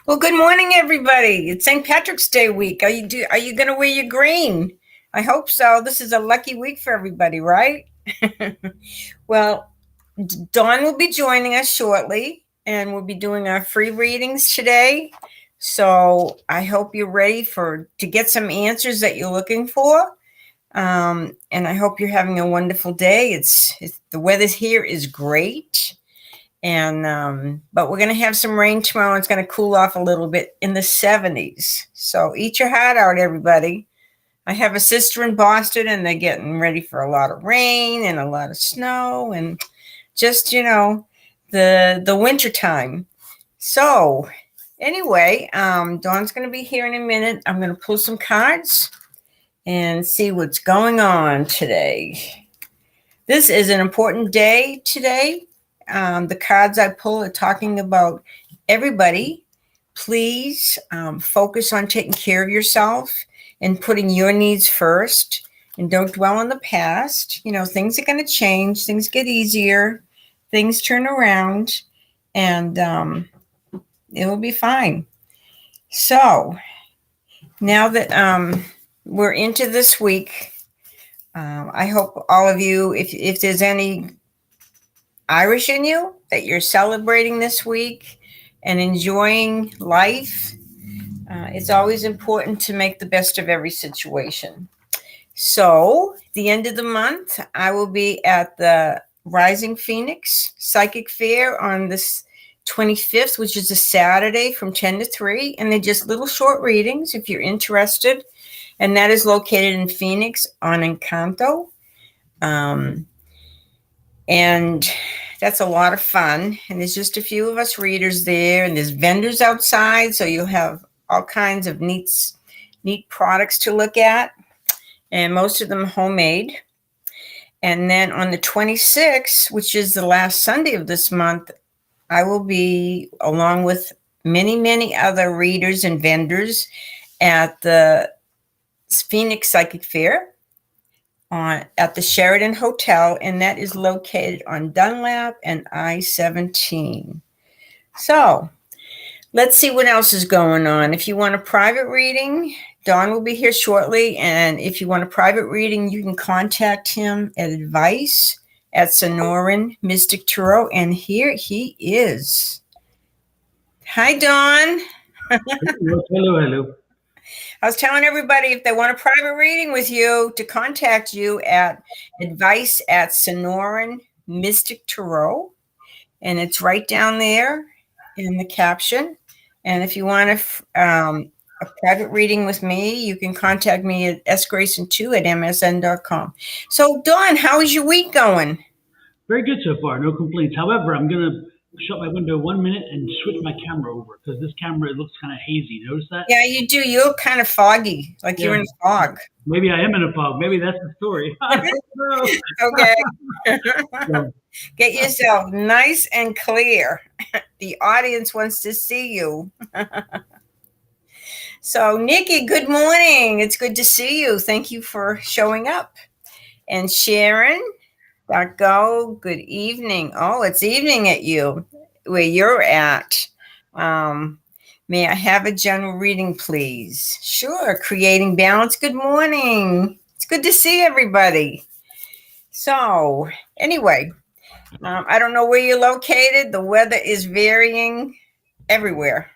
Well, good morning, everybody. It's St. Patrick's Day week. Are you going to wear your green? I hope so. This is a lucky week for everybody, right? Well, Dawn will be joining us shortly, and we'll be doing our free readings today. So I hope you're ready to get some answers that you're looking for. And I hope you're having a wonderful day. The weather here is great. But we're going to have some rain tomorrow. It's going to cool off a little bit in the 70s. So eat your heart out, everybody. I have a sister in Boston, and they're getting ready for a lot of rain and a lot of snow and just, the winter time. So anyway, Dawn's going to be here in a minute. I'm going to pull some cards and see what's going on today. This is an important day today. The cards I pull are talking about everybody. Please focus on taking care of yourself and putting your needs first, and don't dwell on the past. Things are going to change. Things get easier. Things turn around, and it will be fine. So now that we're into this week, I hope all of you, if there's any Irish in you, that you're celebrating this week and enjoying life. It's always important to make the best of every situation. So, the end of the month, I will be at the Rising Phoenix Psychic Fair on this 25th, which is a Saturday from 10 to 3. And they're just little short readings if you're interested. And that is located in Phoenix on Encanto. And that's a lot of fun. And there's just a few of us readers there, and there's vendors outside. So you'll have all kinds of neat products to look at, and most of them homemade. And then on the 26th, which is the last Sunday of this month, I will be, along with many, many other readers and vendors, at the Phoenix Psychic Fair at the Sheraton Hotel, and that is located on Dunlap and I-17. So let's see what else is going on. If you want a private reading, Don will be here shortly, and if you want a private reading, you can contact him at advice at Sonoran Mystic Tarot, and here he is. Hi, Don. Hello. I was telling everybody, if they want a private reading with you, to contact you at advice at Sonoran Mystic Tarot. And it's right down there in the caption. And if you want a private reading with me, you can contact me at sgrayson2@msn.com. So, Dawn, how is your week going? Very good so far. No complaints. However, I'm going to shut my window 1 minute and switch my camera over because this camera, it looks kind of hazy. Notice that? Yeah, you do. You look kind of foggy, like you're in a fog. Maybe I am in a fog. Maybe that's the story. Okay. Get yourself nice and clear. The audience wants to see you. So, Nikki, good morning. It's good to see you. Thank you for showing up. And Sharon, Go, good evening. Oh, it's evening at you, where you're at. May I have a general reading, please? Sure. Creating Balance. Good morning. It's good to see everybody. So, anyway, I don't know where you're located. The weather is varying everywhere.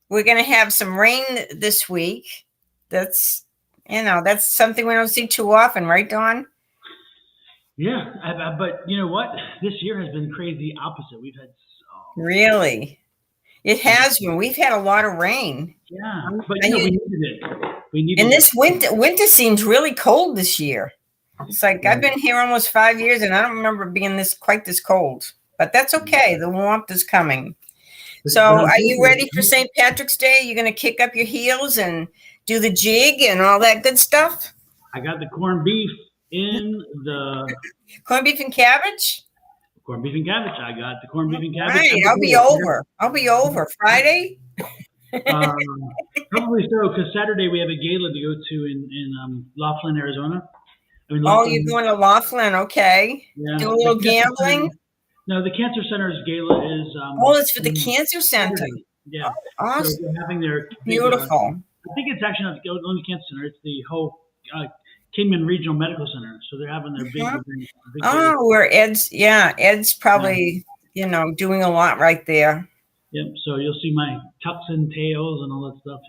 We're going to have some rain this week. That's something we don't see too often, right, Dawn? Yeah, but you know what? This year has been crazy opposite. We've had Really? It has been. We've had a lot of rain. Yeah, but we needed it. And this winter seems really cold this year. It's like I've been here almost 5 years, and I don't remember being quite this cold. But that's okay. The warmth is coming. So are you ready for St. Patrick's Day? You're going to kick up your heels and do the jig and all that good stuff? I got the corned beef in the... Corned beef and cabbage? Corned beef and cabbage. I got the corned beef and cabbage. Right. I'll be over. Friday? Probably so, because Saturday we have a gala to go to in Laughlin, Arizona. You're going to Laughlin. Okay. Yeah. Do a little gambling? No, the Cancer Center's gala is... it's for the Cancer Center. Yeah. So Awesome. they're having their big. Beautiful. I think it's actually not the only cancer center. It's the whole Kingman Regional Medical Center. So they're having their big Mhm. event. Big day. Oh, where Ed's Yeah. probably, doing a lot right there. Yep. So you'll see my tucks and tails and all that stuff.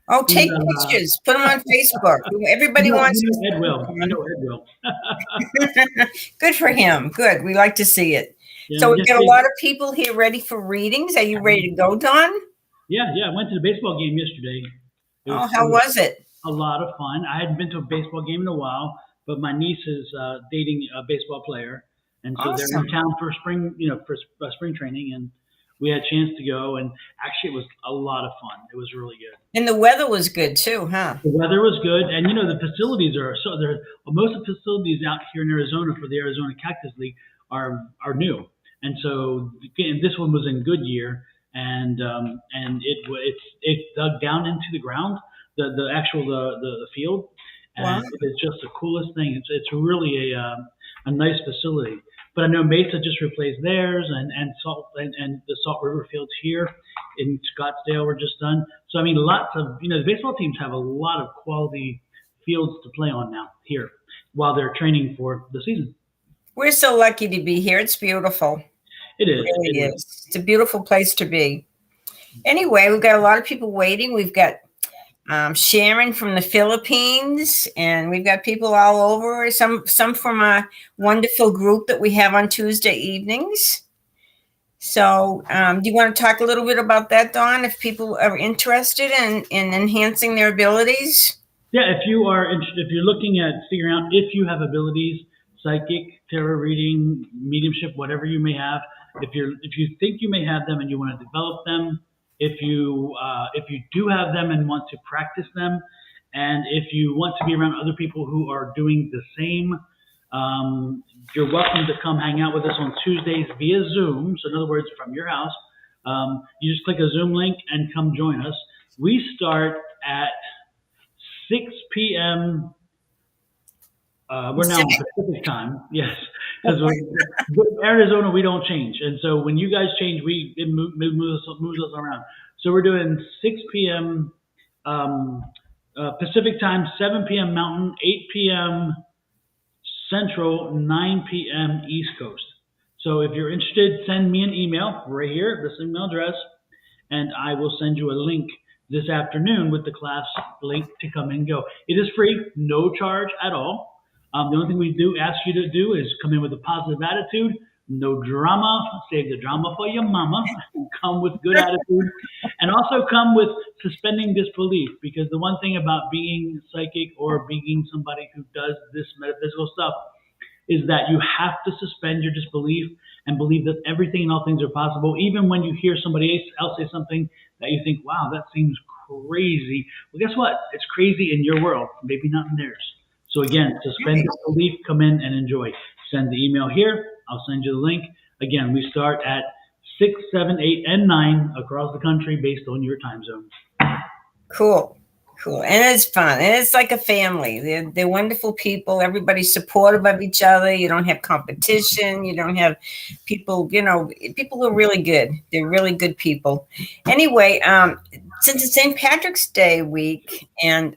Oh, And, take pictures, put them on Facebook. Everybody wants to see Ed will. You them. know Ed will. Good for him. Good. We like to see it. Yeah. So we've got a Yesterday, lot of people here ready for readings. Are you ready to go, Don? yeah. I went to the baseball game yesterday. Oh, It how was was it? a lot of fun. I hadn't been to a baseball game in a while, but my niece is dating a baseball player, and so they're in Awesome. town for spring, for spring training, and we had a chance to go. And actually, it was a lot of fun. It was really good. And the weather was good too, huh? The weather was good, and the facilities are so there. Most of the facilities out here in Arizona for the Arizona Cactus League are new, and so again, this one was in Goodyear, and it dug down into the ground, the actual the field, Wow. and it is just the coolest thing. It's really a nice facility. But I know Mesa just replaced theirs, and the Salt River Fields here in Scottsdale were just done. So I mean, lots of the baseball teams have a lot of quality fields to play on now here while they're training for the season. We're so lucky to be here. It's beautiful. It It is. really It is. is. It's a beautiful place to be. Anyway, we've got a lot of people waiting. We've got Sharon from the Philippines, and we've got people all over. Some from a wonderful group that we have on Tuesday evenings. So, do you want to talk a little bit about that, Dawn? If people are interested in enhancing their abilities. Yeah, if you are interested, if you're looking at figuring out if you have abilities, psychic, tarot reading, mediumship, whatever you may have, if you think you may have them and you want to develop them, if you do have them and want to practice them, and if you want to be around other people who are doing the same, you're welcome to come hang out with us on Tuesdays via Zoom. So in other words, from your house, you just click a Zoom link and come join us. We start at 6 p.m. We're now on Pacific time, yes, because Arizona we don't change, and so when you guys change, it moves us around. So we're doing 6 p.m. Pacific time, 7 p.m. Mountain, 8 p.m. Central, 9 p.m. East Coast. So if you're interested, send me an email right here, this email address, and I will send you a link this afternoon with the class link to come and go. It is free, no charge at all. The only thing we do ask you to do is come in with a positive attitude, no drama, save the drama for your mama, come with good attitude, and also come with suspending disbelief, because the one thing about being psychic or being somebody who does this metaphysical stuff is that you have to suspend your disbelief and believe that everything and all things are possible, even when you hear somebody else say something that you think, wow, that seems crazy. Well, guess what? It's crazy in your world, maybe not in theirs. So again, suspend disbelief, come in and enjoy. Send the email here. I'll send you the link. Again, we start at 6, 7, 8, and 9 across the country based on your time zone. Cool. And it's fun. And it's like a family. They're wonderful people. Everybody's supportive of each other. You don't have competition. You don't have people, people are really good. They're really good people. Anyway, since it's St. Patrick's Day week, and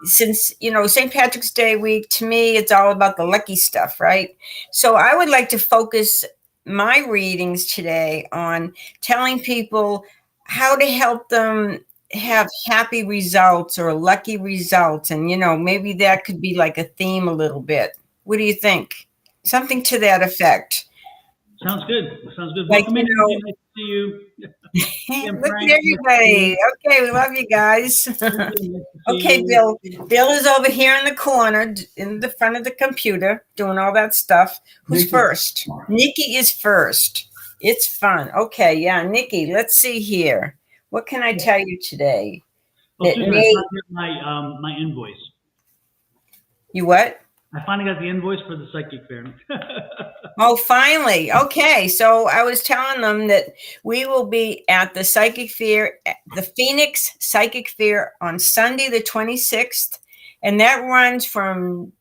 since St. Patrick's Day week, to me it's all about the lucky stuff, right? So I would like to focus my readings today on telling people how to help them have happy results or lucky results, and maybe that could be like a theme a little bit. What do you think? Something to that effect. Sounds good. Like, Welcome in. Nice to see you. Look at everybody. Okay, we love you guys. Okay, Bill. Bill is over here in the corner, in the front of the computer, doing all that stuff. Who's first? Nikki is first. It's fun. Okay, yeah, Nikki. Let's see here. What can I tell you today? Oh, Susan, I finally got my invoice. You what? I finally got the invoice for the psychic fair. Oh, finally. Okay. So I was telling them that we will be at the psychic fair, the Phoenix Psychic Fair, on Sunday, the 26th. And that runs from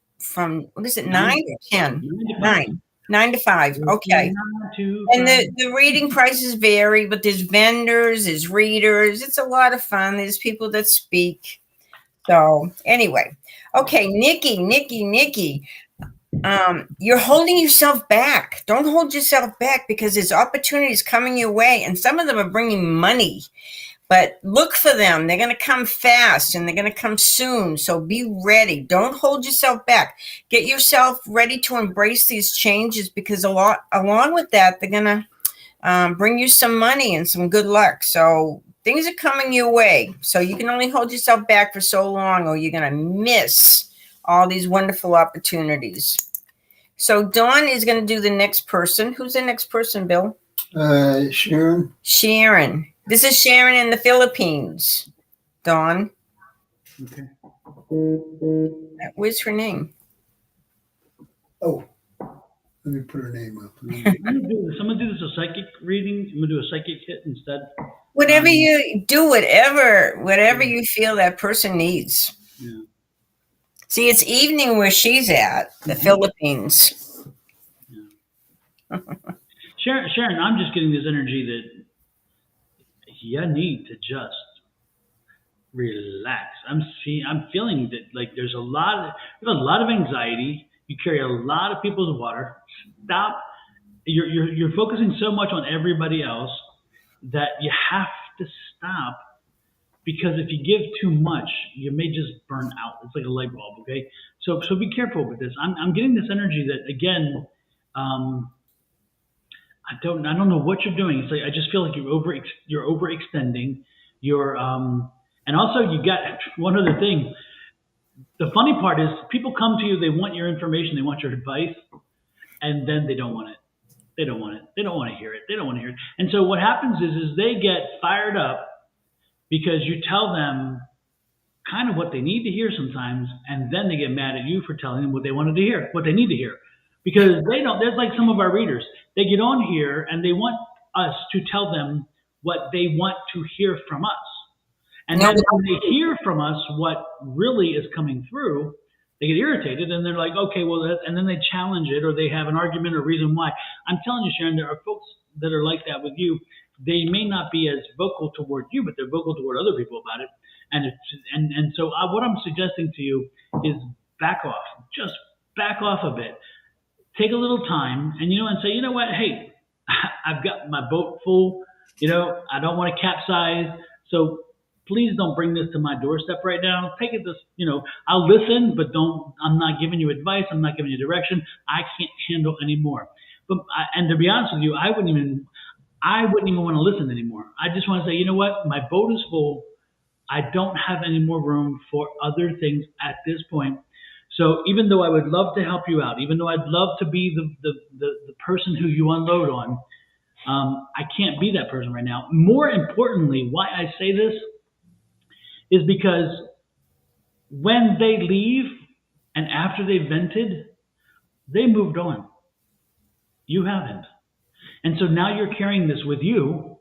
what is it, 9 or 10? 9. 9 to 5. Okay. 9 to And 5. the reading prices vary, but there's vendors, there's readers. It's a lot of fun. There's people that speak. So anyway, okay, Nikki, you're holding yourself back. Don't hold yourself back because there's opportunities coming your way, and some of them are bringing money. But look for them. They're going to come fast and they're going to come soon. So be ready. Don't hold yourself back. Get yourself ready to embrace these changes because along with that, they're going to bring you some money and some good luck. So things are coming your way. So you can only hold yourself back for so long or you're going to miss all these wonderful opportunities. So Dawn is going to do the next person. Who's the next person, Bill? Sharon. Sharon. This is Sharon in the Philippines. Dawn. Okay. Where's her name? Oh, let me put her name up. Someone do this a psychic reading. I'm gonna do a psychic hit instead. Whatever you do, whatever you feel that person needs. Yeah. See, it's evening where she's at, the Philippines. Yeah. Sharon, I'm just getting this energy that you need to just relax. I'm feeling that like there's a lot of anxiety. You carry a lot of people's water. Stop. You're focusing so much on everybody else that you have to stop, because if you give too much, you may just burn out. It's like a light bulb. Okay, so be careful with this. I'm getting this energy that again. I don't know what you're doing. It's like I just feel like you're overextending. And also you got one other thing. The funny part is people come to you, they want your information, they want your advice, and then they don't want it. They don't want it. They don't want to hear it. They don't want to hear it. And so what happens is they get fired up because you tell them kind of what they need to hear sometimes, and then they get mad at you for telling them what they wanted to hear, what they need to hear. Because they don't, there's like some of our readers, they get on here and they want us to tell them what they want to hear from us. And then when they hear from us what really is coming through, they get irritated and they're like, okay, well, and then they challenge it or they have an argument or reason why. I'm telling you, Sharon, there are folks that are like that with you. They may not be as vocal toward you, but they're vocal toward other people about it. And so what I'm suggesting to you is back off, just back off a bit. Take a little time and say, you know what? Hey, I've got my boat full. I don't want to capsize. So please don't bring this to my doorstep right now. Take it this, I'll listen, but I'm not giving you advice. I'm not giving you direction. I can't handle anymore. And to be honest with you, I wouldn't even want to listen anymore. I just want to say, you know what? My boat is full. I don't have any more room for other things at this point. So even though I would love to help you out, even though I'd love to be the person who you unload on, I can't be that person right now. More importantly, why I say this is because when they leave and after they vented, they moved on. You haven't. And so now you're carrying this with you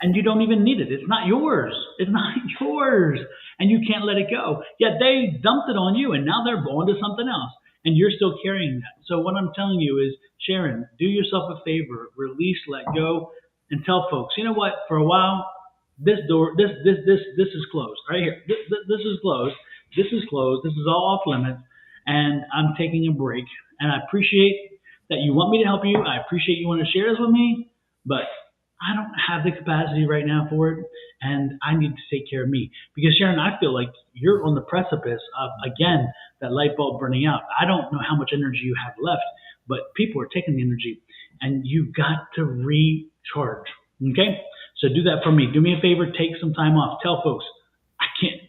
and you don't even need it. It's not yours. It's not yours. And you can't let it go. Yet they dumped it on you and now they're going to something else. And you're still carrying that. So what I'm telling you is, Sharon, do yourself a favor, release, let go, and tell folks, you know what, for a while, this is closed. Right here. This is closed. This is closed. This is all off limits. And I'm taking a break. And I appreciate that you want me to help you. I appreciate you want to share this with me. But I don't have the capacity right now for it, and I need to take care of me. Because, Sharon, I feel like you're on the precipice of, again, that light bulb burning out. I don't know how much energy you have left, but people are taking the energy, and you've got to recharge, okay? So do that for me. Do me a favor. Take some time off. Tell folks, I can't.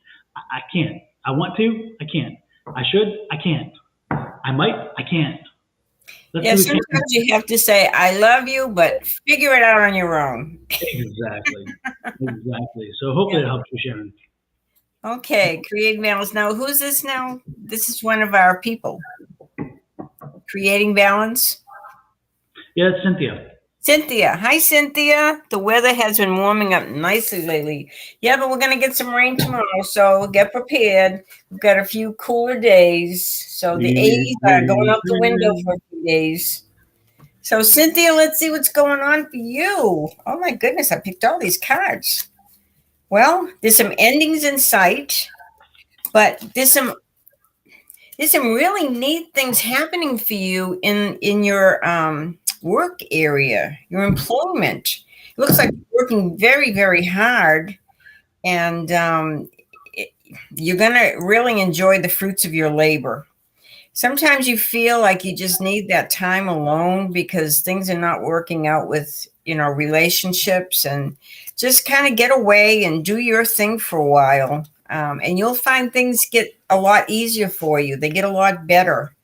I want to. I can't. I should. I can't. I might. I can't. Sometimes you have to say, I love you, but figure it out on your own. Exactly. So hopefully it helps you, Sharon. Okay, creating balance. Now, who's this now? This is one of our people. Creating balance? Yeah, it's Cynthia. Cynthia. Hi, Cynthia. The weather has been warming up nicely lately. Yeah, but we're going to get some rain tomorrow, so get prepared. We've got a few cooler days. So the 80s are going out the window for a few days. So, Cynthia, let's see what's going on for you. Oh, my goodness, I picked all these cards. Well, there's some endings in sight, but there's some really neat things happening for you in your work area, your employment. It looks like you're working very, very hard, and you're going to really enjoy the fruits of your labor. Sometimes you feel like you just need that time alone because things are not working out with, relationships, and just kind of get away and do your thing for a while. And you'll find things get a lot easier for you. They get a lot better.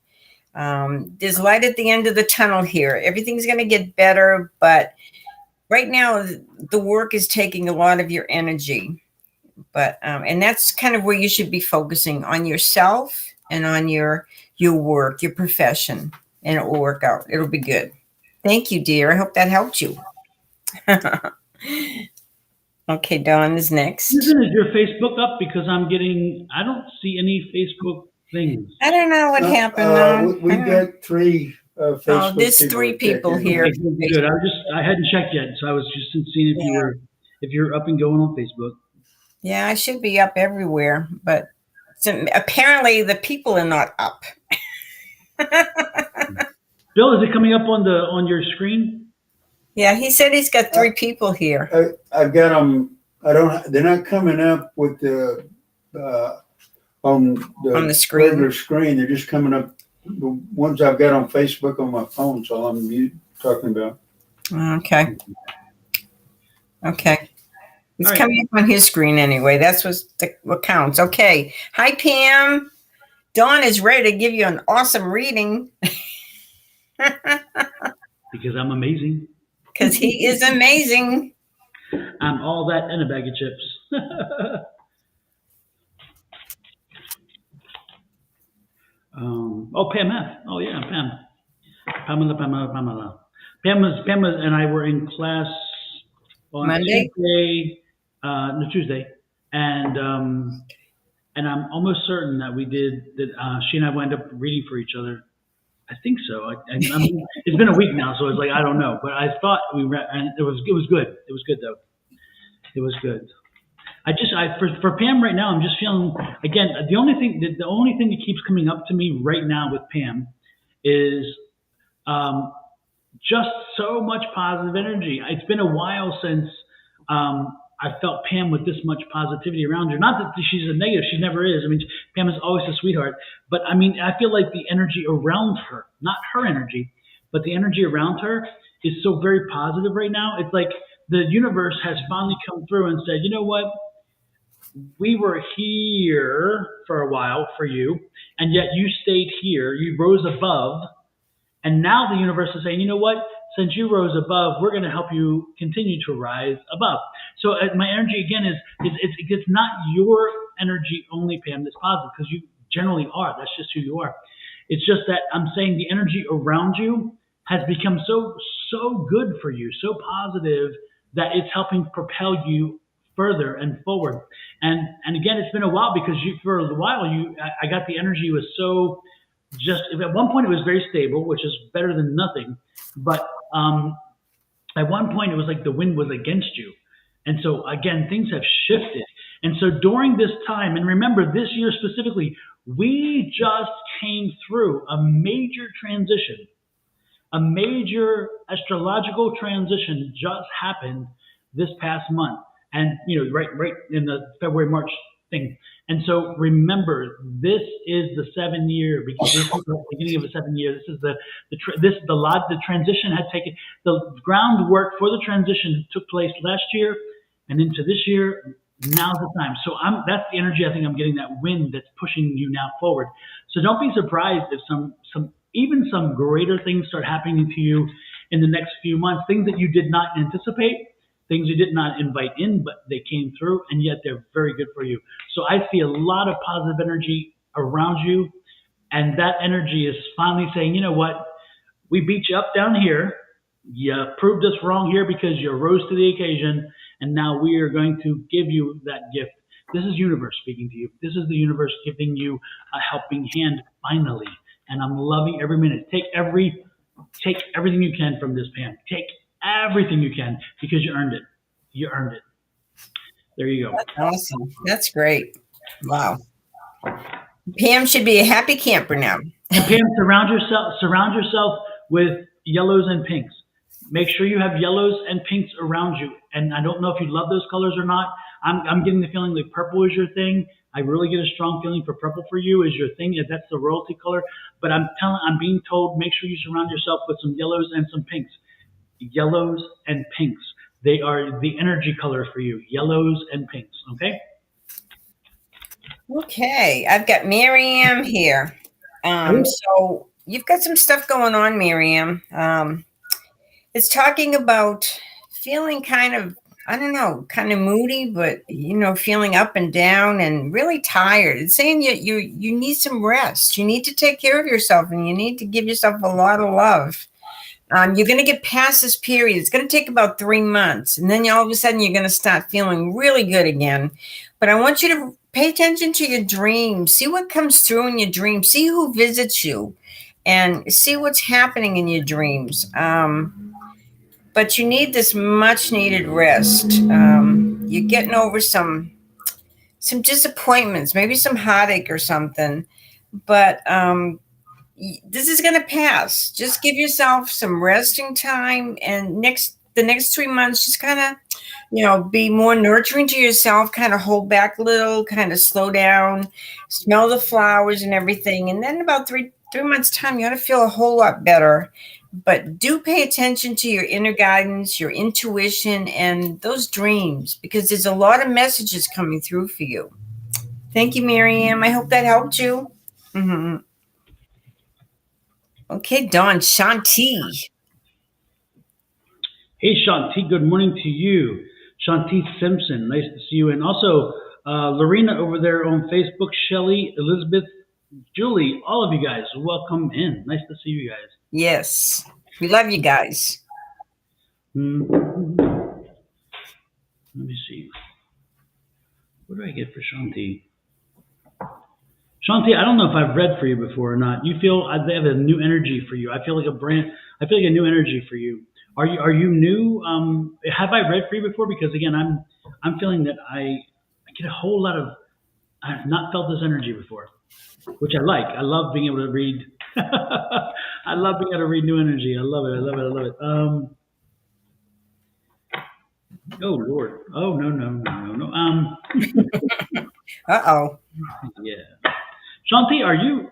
There's light at the end of the tunnel here. Everything's going to get better, but right now the work is taking a lot of your energy. But and that's kind of where you should be focusing on yourself and on your work, your profession, and it will work out. It'll be good. Thank you, dear. I hope that helped you. Okay, Dawn is next. Susan, is your Facebook up? Because I don't see any Facebook things. I don't know what happened. We've got 3 Facebook there's 3 people here. Okay, good. I hadn't checked yet, so I was just seeing if you're up and going on Facebook. Yeah, I should be up everywhere, but apparently the people are not up. Bill, is it coming up on your screen? Yeah, he said he's got 3 people here. I've got them. They're not coming up with the on the screen. Regular screen. They're just coming up. The ones I've got on Facebook on my phone. So I'm talking about. Okay. It's right. coming up on his screen anyway. That's what counts. Okay. Hi, Pam. Dawn is ready to give you an awesome reading. Because I'm amazing. Because he is amazing. I'm all that and a bag of chips. Pam F. Oh, yeah, Pam. Pamela. Pam and I were in class on Monday? Tuesday. And I'm almost certain that she and I wound up reading for each other. I think so. It's been a week now, so it's like I don't know. But I thought we read, and it was good. It was good though. It was good. For Pam right now, I'm just feeling again. The only thing that keeps coming up to me right now with Pam is just so much positive energy. It's been a while since I felt Pam with this much positivity around her. Not that she's a negative, she never is. I mean, Pam is always a sweetheart. But I mean, I feel like the energy around her, not her energy, but the energy around her is so very positive right now. It's like the universe has finally come through and said, you know what? We were here for a while for you, and yet you stayed here. You rose above. And now the universe is saying, you know what? Since you rose above, we're going to help you continue to rise above. So my energy again is it's not your energy only, Pam, that's positive, because you generally are. That's just who you are. It's just that I'm saying the energy around you has become so good for you, so positive that it's helping propel you further and forward. And again, it's been a while because for a while I got the energy was so. Just at one point it was very stable, which is better than nothing. But at one point it was like the wind was against you. And so again, things have shifted. And so during this time, and remember this year specifically, we just came through a major transition. A major astrological transition just happened this past month. And right in the February, March thing. And so remember, this is the 7-year beginning of a 7 year. This is the transition had taken the groundwork for the transition took place last year and into this year. Now's the time. So that's the energy I think I'm getting, that wind that's pushing you now forward. So don't be surprised if some greater things start happening to you in the next few months, things that you did not anticipate. Things you did not invite in, but they came through, and yet they're very good for you. So I see a lot of positive energy around you, and that energy is finally saying, you know what? We beat you up down here. You proved us wrong here because you rose to the occasion, and now we are going to give you that gift. This is universe speaking to you. This is the universe giving you a helping hand finally, and I'm loving every minute. Take every take everything you can from this, Pam. Take everything you can because you earned it. You earned it. There you go. That's awesome. That's great. Wow. Pam should be a happy camper now. And Pam, surround yourself with yellows and pinks. Make sure you have yellows and pinks around you. And I don't know if you love those colors or not. I'm getting the feeling like purple is your thing. I really get a strong feeling for purple for you is your thing. That's the royalty color. But I'm being told, make sure you surround yourself with some yellows and some pinks. Yellows and pinks. They are the energy color for you. Yellows and pinks. Okay. Okay, I've got Miriam here. So you've got some stuff going on, Miriam. It's talking about feeling kind of, I don't know, kind of moody, but feeling up and down and really tired. It's saying you need some rest. You need to take care of yourself, and you need to give yourself a lot of love. You're going to get past this period. It's going to take about 3 months, and then all of a sudden you're going to start feeling really good again. But I want you to pay attention to your dreams. See what comes through in your dreams. See who visits you, and see what's happening in your dreams. But you need this much needed rest. You're getting over some disappointments, maybe some heartache or something. But this is going to pass. Just give yourself some resting time, and the next 3 months, just kind of, be more nurturing to yourself, kind of hold back a little, kind of slow down, smell the flowers and everything. And then about 3 months time, you ought to feel a whole lot better. But do pay attention to your inner guidance, your intuition, and those dreams, because there's a lot of messages coming through for you. Thank you, Miriam. I hope that helped you. Mm-hmm. Okay, Don, Shanti. Hey, Shanti, good morning to you. Shanti Simpson, nice to see you. And also, Lorena over there on Facebook, Shelly, Elizabeth, Julie, all of you guys, welcome in. Nice to see you guys. Yes, we love you guys. Mm-hmm. Let me see. What do I get for Shanti? Shanti, I don't know if I've read for you before or not. You feel they have a new energy for you. I feel like a new energy for you. Are you new? Have I read for you before? Because again, I'm feeling that I get a whole lot of. I've not felt this energy before, which I like. I love being able to read. I love being able to read new energy. I love it. I love it. I love it. Oh Lord. Oh no. Uh-oh. Yeah. Shanti, are you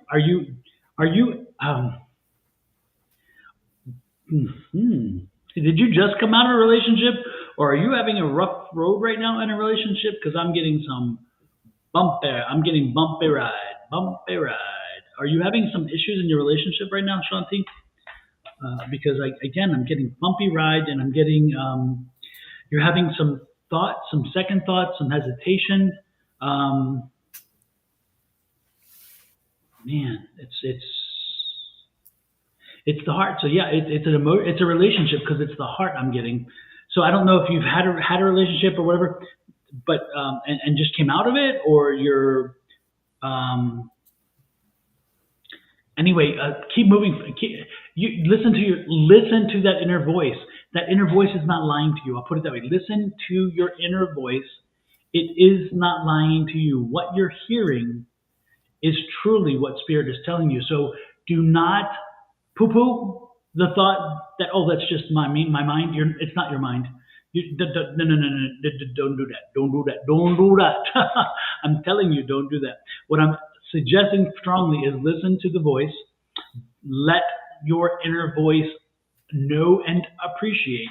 did you just come out of a relationship, or are you having a rough road right now in a relationship? Because I'm getting some bumpy ride. Are you having some issues in your relationship right now, Shanti? Because I'm getting bumpy ride, and I'm getting you're having some thoughts, some second thoughts, some hesitation. Man, it's the heart. So yeah, it's a relationship because it's the heart I'm getting. So I don't know if you've had a relationship or whatever, but and just came out of it, or you're anyway. Keep moving. You listen to that inner voice. That inner voice is not lying to you. I'll put it that way. Listen to your inner voice. It is not lying to you. What you're hearing is truly what Spirit is telling you. So do not poo-poo the thought that, oh, that's just my mind. It's not your mind. No, don't do that. I'm telling you, don't do that. What I'm suggesting strongly is listen to the voice. Let your inner voice know and appreciate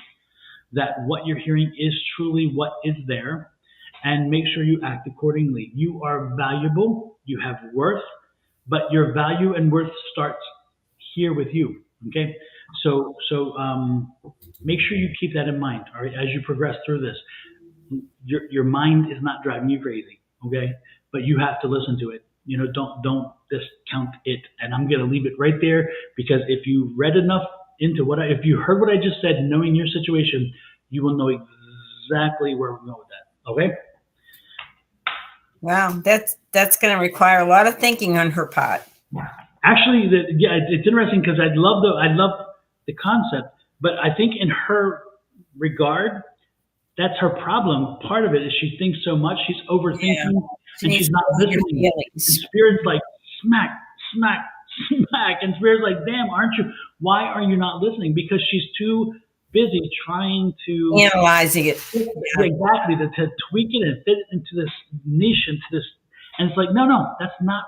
that what you're hearing is truly what is there, and make sure you act accordingly. You are valuable. You have worth, but your value and worth starts here with you. Okay, so make sure you keep that in mind. All right, as you progress through this, your mind is not driving you crazy. Okay, but you have to listen to it. Don't discount it. And I'm going to leave it right there, because if you read enough into if you heard what I just said, knowing your situation, you will know exactly where we're going with that. Okay. Wow, that's going to require a lot of thinking on her part. Actually, it's interesting because I'd love the concept. But I think in her regard, that's her problem. Part of it is she thinks so much, she's overthinking, and she's not listening. And Spirit's like, smack, smack, smack. And Spirit's like, damn, aren't you? Why are you not listening? Because she's too busy trying to analyzing it. Exactly, to tweak it and fit it into this niche, into this. And it's like, no, that's not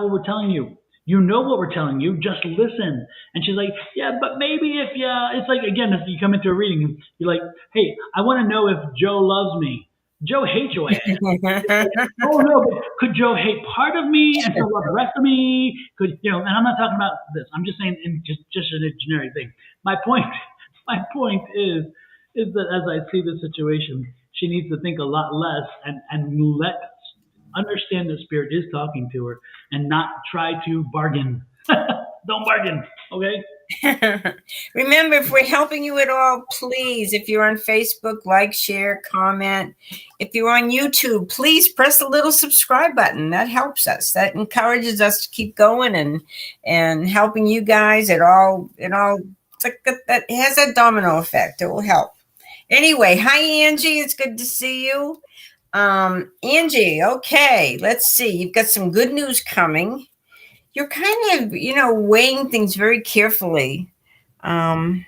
what we're telling you. You know what we're telling you. Just listen. And she's like, yeah, but maybe if it's like, again, if you come into a reading, you're like, hey, I want to know if Joe loves me. Joe hates your ass. Oh no, but could Joe hate part of me and still love the rest of me? And I'm not talking about this. I'm just saying in just a generic thing. My point is that as I see the situation, she needs to think a lot less and understand that Spirit is talking to her and not try to bargain. Don't bargain, okay? Remember, if we're helping you at all, please, if you're on Facebook, like, share, comment. If you're on YouTube, please press the little subscribe button. That helps us. That encourages us to keep going and helping you guys. It all it's like that has a domino effect. It will help. Anyway, hi Angie, it's good to see you. Angie, okay, let's see. You've got some good news coming. You're kind of, weighing things very carefully. And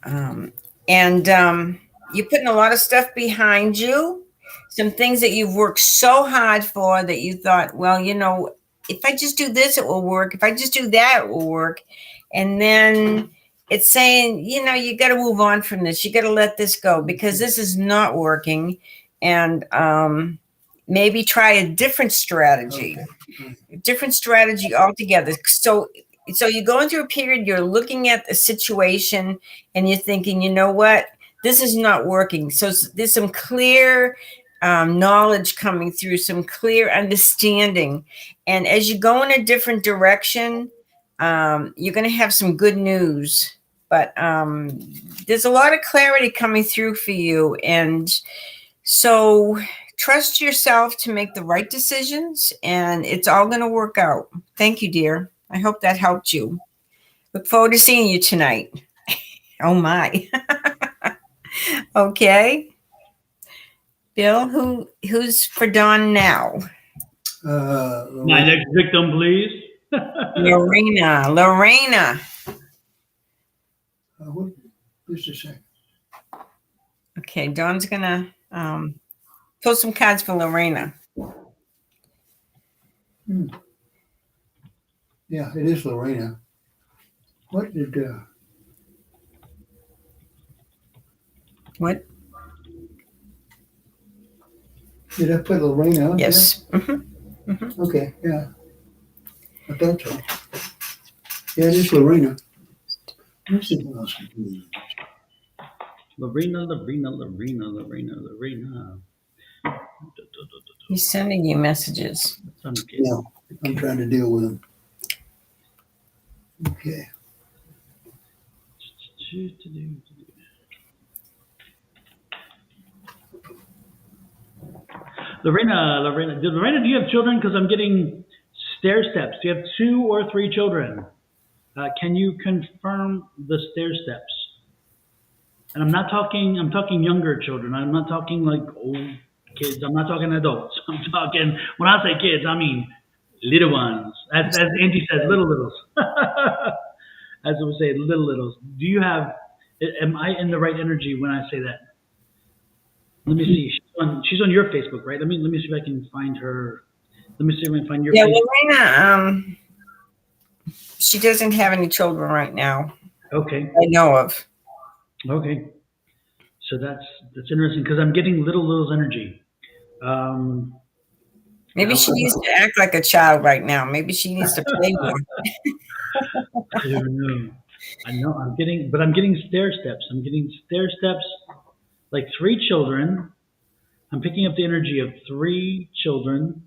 you're putting a lot of stuff behind you, some things that you've worked so hard for that you thought, well, if I just do this, it will work. If I just do that, it will work. And then it's saying, you got to move on from this. You got to let this go because this is not working. And maybe try a different strategy, altogether. So you're going through a period, you're looking at the situation and you're thinking, you know what, this is not working. So there's some clear knowledge coming through, some clear understanding. And as you go in a different direction, you're going to have some good news. But there's a lot of clarity coming through for you. And so trust yourself to make the right decisions, and it's all going to work out. Thank you, dear. I hope that helped you. Look forward to seeing you tonight. Oh, my. Okay. Bill, who's for Dawn now? My next victim, please. Lorena. Just a second. Okay, Dawn's going to pull some cards for Lorena. Yeah, it is Lorena. What did What? Did I put Lorena on? Yes. Mm-hmm. Mm-hmm. Okay, yeah. I thought so. Yeah, it is Lorena. Let's see what else we do. Lorena. He's sending you messages. Yeah, I'm trying to deal with him. Okay. Lorena, do you have children? Because I'm getting stair steps. Do you have 2 or 3 children? Can you confirm the stair steps? And I'm talking younger children. I'm not talking like old kids. I'm not talking adults. I'm talking, when I say kids, I mean little ones. As Angie says, littles. As I would say, littles. Do you have, am I in the right energy when I say that? Let me see. She's on your Facebook, right? Let me see if I can find her. Let me see if I can find your Facebook. Lorena, she doesn't have any children right now. Okay. I know of. Okay. So that's interesting because I'm getting little's energy. Maybe she needs to act like a child right now. Maybe she needs to play more. I know I'm getting stair steps. I'm getting stair steps, like 3 children. I'm picking up the energy of 3 children.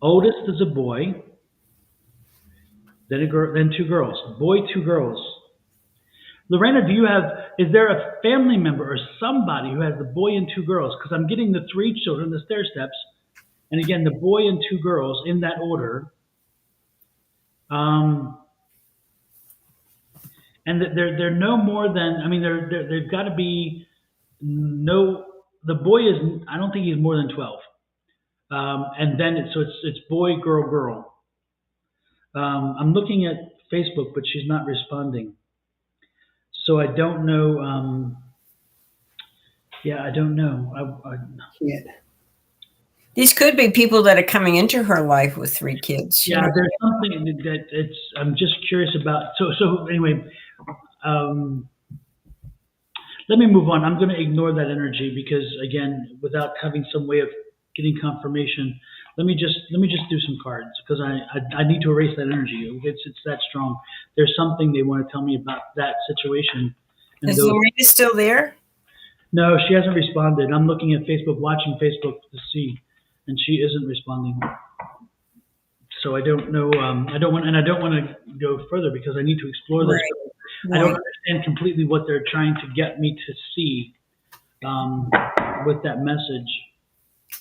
Oldest is a boy, then a girl, then 2 girls. Boy, 2 girls. Lorena, is there a family member or somebody who has the boy and 2 girls? Because I'm getting the 3 children, the stair steps, and again, the boy and 2 girls in that order. And they're no more than, I mean, they've got to be the boy is, I don't think he's more than 12. And then it's boy, girl, girl. I'm looking at Facebook, but she's not responding. So I don't know. I don't know. Yeah. These could be people that are coming into her life with 3 kids. Yeah, there's something that I'm just curious about. So anyway, let me move on. I'm going to ignore that energy because, again, without having some way of getting confirmation, let me just do some cards because I need to erase that energy. It's that strong. There's something they want to tell me about that situation. Is Lorena still there? No, she hasn't responded. I'm looking at Facebook, watching Facebook to see, and she isn't responding. So I don't know. I don't want to go further because I need to explore this. Right. I don't understand completely what they're trying to get me to see with that message.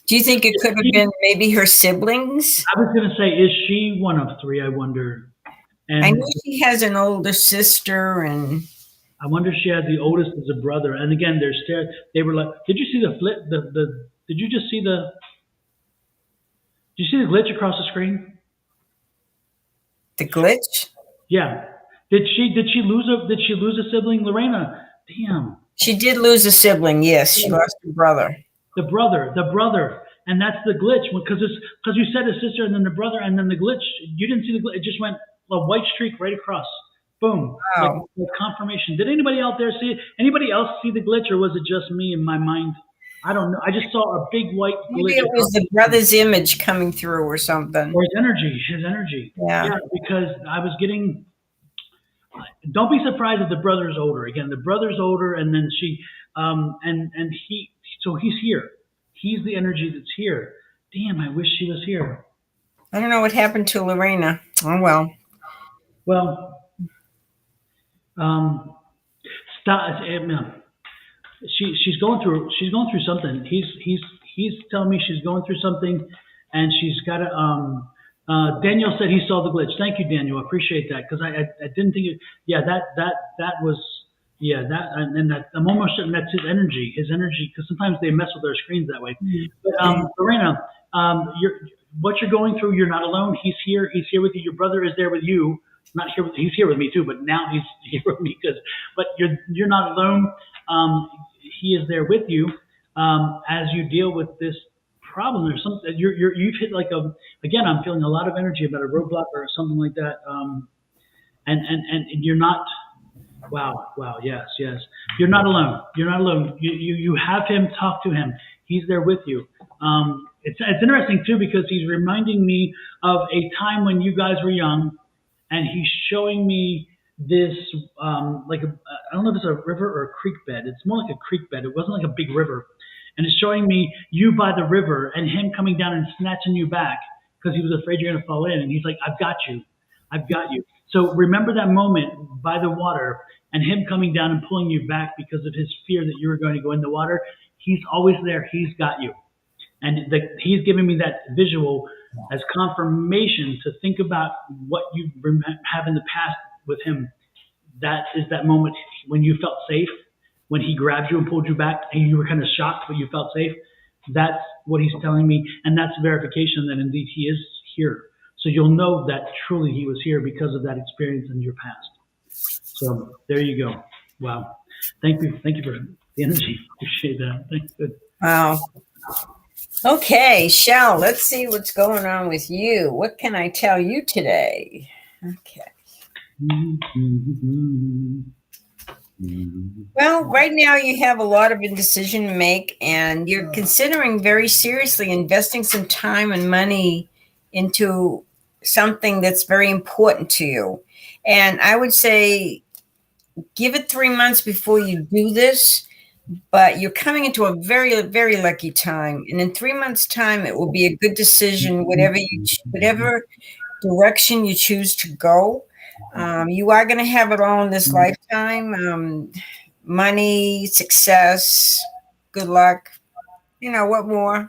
Do you think it could have been maybe her siblings? I was going to say, is she one of 3? I wonder. And I know she has an older sister, and I wonder if she had the oldest as a brother. And again, they were like, did you see the flip? Did you just see the? Did you see the glitch across the screen? The glitch? Yeah. Did she lose a sibling, Lorena? Damn. She did lose a sibling. Yes, she lost her brother. The brother, and that's the glitch because you said a sister and then the brother and then the glitch. You didn't see the glitch; it just went a white streak right across. Boom! Wow. Like confirmation. Did anybody out there see it? Anybody else see the glitch, or was it just me in my mind? I don't know. I just saw a big white glitch. Maybe it was the brother's image coming through or something. Or his energy. Yeah. Because I was getting. Don't be surprised if the brother's older. Again, the brother's older, and then she, and he. So he's here. He's the energy that's here. Damn, I wish she was here. I don't know what happened to Lorena. Oh well. Well, stop. She's going through something. He's telling me she's going through something, and she's got to. Daniel said he saw the glitch. Thank you, Daniel. I appreciate that because I didn't think it. Yeah, that was. Yeah, I'm almost certain that's his energy, because sometimes they mess with their screens that way. But Lorena, what you're going through, you're not alone. He's here with you. Your brother is there with you. Not here, he's here with me too, but now he's here with me but you're not alone. He is there with you as you deal with this problem. There's something you've hit again. I'm feeling a lot of energy about a roadblock or something like that. And you're not. Wow. Yes. You're not alone. You have him. Talk to him. He's there with you. It's interesting too because he's reminding me of a time when you guys were young, and he's showing me this I don't know if it's a river or a creek bed. It's more like a creek bed. It wasn't like a big river, and it's showing me you by the river and him coming down and snatching you back because he was afraid you're going to fall in, and he's like, I've got you. So remember that moment by the water and him coming down and pulling you back because of his fear that you were going to go in the water. He's always there. He's got you. And he's giving me that visual as confirmation to think about what you have in the past with him. That is that moment when you felt safe, when he grabbed you and pulled you back and you were kind of shocked, but you felt safe. That's what he's telling me. And that's verification that indeed he is here. So you'll know that truly he was here because of that experience in your past. So there you go. Wow. Thank you for the energy. Appreciate that. Thank you. Wow. Okay, Shell, let's see what's going on with you. What can I tell you today? Okay. Well, right now you have a lot of indecision to make, and you're considering very seriously investing some time and money into something that's very important to you. And I would say give it 3 months before you do this, but you're coming into a very, very lucky time. And in 3 months' time, it will be a good decision, whatever direction you choose to go. You are going to have it all in this lifetime. Money, success, good luck. What more?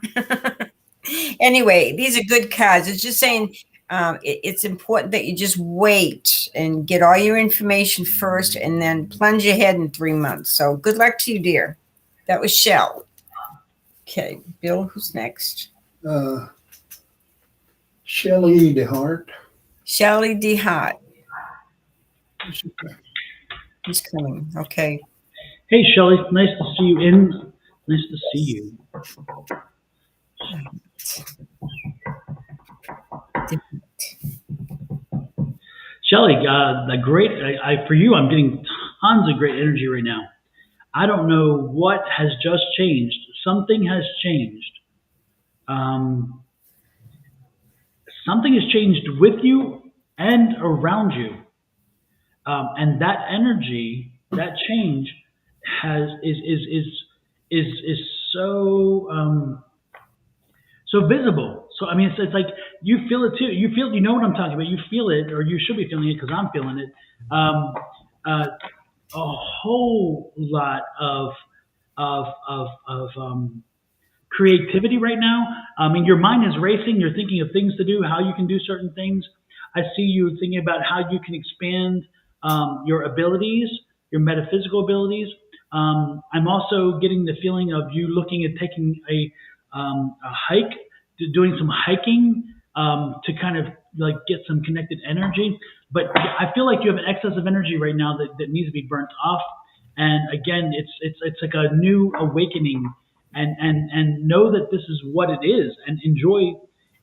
Anyway, these are good cards. It's just saying it's important that you just wait and get all your information first and then plunge ahead in 3 months. So good luck to you, dear. That was Shell. Okay, Bill, who's next? Shelley DeHart. Shelly D. Hart. He's coming. Okay. Hey, Shelley, nice to see you Nice to see you. Shelley, for you, I'm getting tons of great energy right now. I don't know what has just changed. Something has changed. Something has changed with you and around you. And that energy, that change is so visible. So I mean, it's like you feel it too. You know what I'm talking about. You feel it, or you should be feeling it because I'm feeling it. A whole lot of creativity right now. I mean, your mind is racing. You're thinking of things to do, how you can do certain things. I see you thinking about how you can expand your abilities, your metaphysical abilities. I'm also getting the feeling of you looking at taking a hike, doing some hiking to kind of like get some connected energy. But I feel like you have an excess of energy right now that needs to be burnt off. And again, it's like a new awakening, and know that this is what it is, and enjoy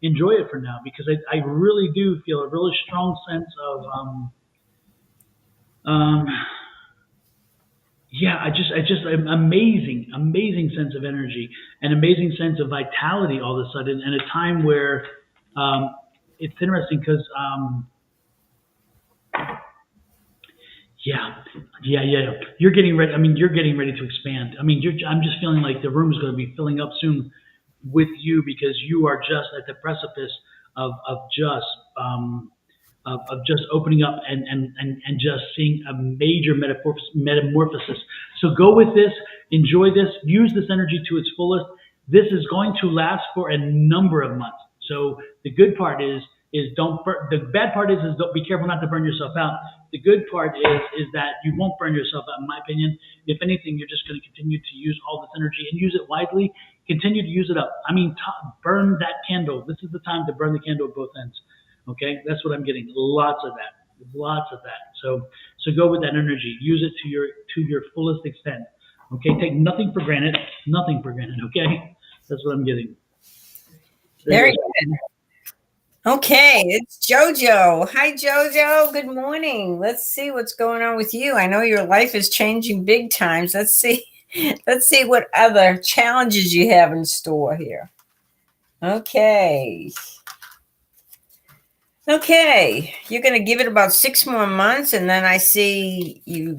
it for now, because I really do feel a really strong sense of yeah, I just an amazing sense of energy, an amazing sense of vitality all of a sudden, and a time where it's interesting because yeah. You're getting ready. I mean, you're getting ready to expand. I mean, I'm just feeling like the room is going to be filling up soon with you, because you are just at the precipice of just of just opening up and just seeing a major metamorphosis. So go with this, enjoy this, use this energy to its fullest. This is going to last for a number of months. So the good part is don't burn. The bad part is don't be careful not to burn yourself out. The good part is that you won't burn yourself out, in my opinion. If anything, you're just going to continue to use all this energy and use it wisely. Continue to use it up. I mean, burn that candle. This is the time to burn the candle at both ends. Okay, that's what I'm getting. Lots of that. So go with that energy. Use it to your fullest extent. Okay, take nothing for granted. Nothing for granted. Okay, that's what I'm getting. Very good. Okay, it's Jojo. Hi, Jojo. Good morning. Let's see what's going on with you. I know your life is changing big times. Let's see. Let's see what other challenges you have in store here. Okay. Okay, you're going to give it about 6 more months, and then I see you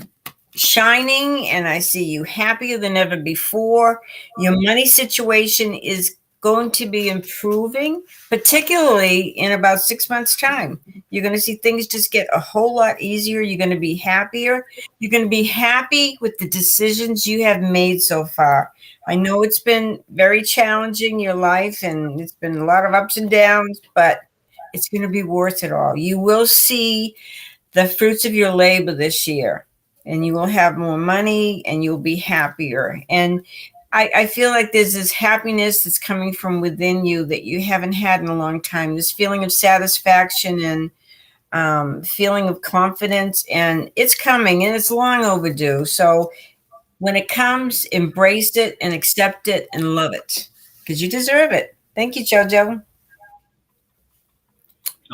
shining, and I see you happier than ever before. Your money situation is going to be improving, particularly in about 6 months' time. You're going to see things just get a whole lot easier. You're going to be happier. You're going to be happy with the decisions you have made so far. I know it's been very challenging, your life, and it's been a lot of ups and downs, but it's going to be worth it all. You will see the fruits of your labor this year, and you will have more money, and you'll be happier. And I feel like there's this happiness that's coming from within you that you haven't had in a long time. This feeling of satisfaction and feeling of confidence, and it's coming, and it's long overdue. So when it comes, embrace it and accept it and love it, because you deserve it. Thank you, Jojo.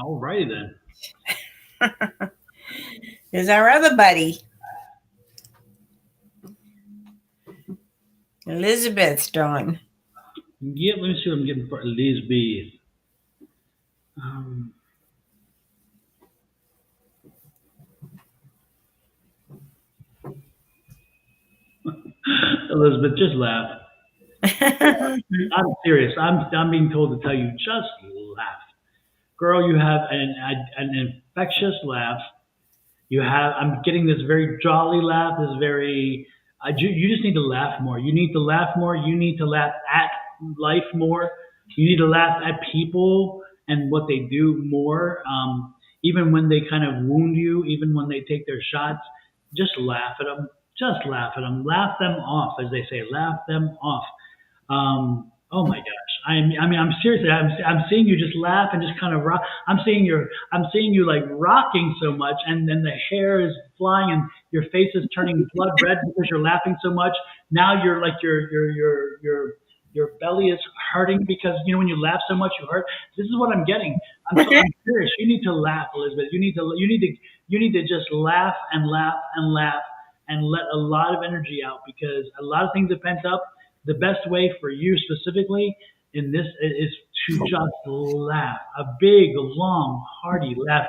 All righty then. There's our other buddy, Elizabeth, Dawn. Yeah, let me see what I'm getting for Elizabeth. Elizabeth, just laugh. I'm serious. I'm being told to tell you, just laugh. Girl, you have an infectious laugh. I'm getting this very jolly laugh, this very, you just need to laugh more. You need to laugh more. You need to laugh at life more. You need to laugh at people and what they do more. Even when they kind of wound you, even when they take their shots, just laugh at them. Just laugh at them. Laugh them off, as they say. Laugh them off. Oh my gosh. I'm seriously, I'm seeing you just laugh and just kind of rock. I'm seeing you like rocking so much, and then the hair is flying, and your face is turning blood red because you're laughing so much. Now you're like your belly is hurting because when you laugh so much you hurt. This is what I'm getting. I'm serious. You need to laugh, Elizabeth. You need to just laugh and laugh and laugh and let a lot of energy out because a lot of things are pent up. The best way for you specifically in this is to just laugh. A big, long, hearty laugh.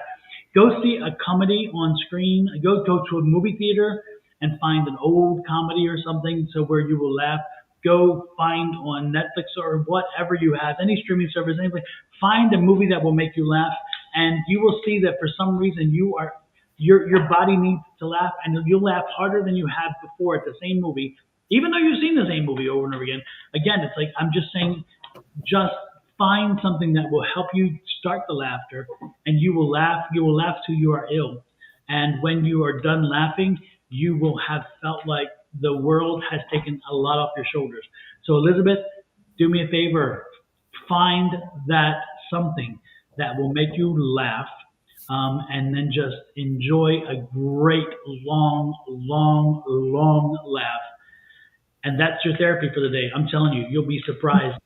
Go see a comedy on screen. Go to a movie theater and find an old comedy or something so where you will laugh. Go find on Netflix or whatever you have, any streaming service, anything. Find a movie that will make you laugh, and you will see that for some reason your body needs to laugh, and you'll laugh harder than you have before at the same movie, even though you've seen the same movie over and over again. Again, it's like I'm just saying, just find something that will help you start the laughter, and you will laugh. You will laugh till you are ill, and when you are done laughing, you will have felt like the world has taken a lot off your shoulders. So, Elizabeth, do me a favor. Find that something that will make you laugh, and then just enjoy a great, long, long, long laugh. And that's your therapy for the day. I'm telling you, you'll be surprised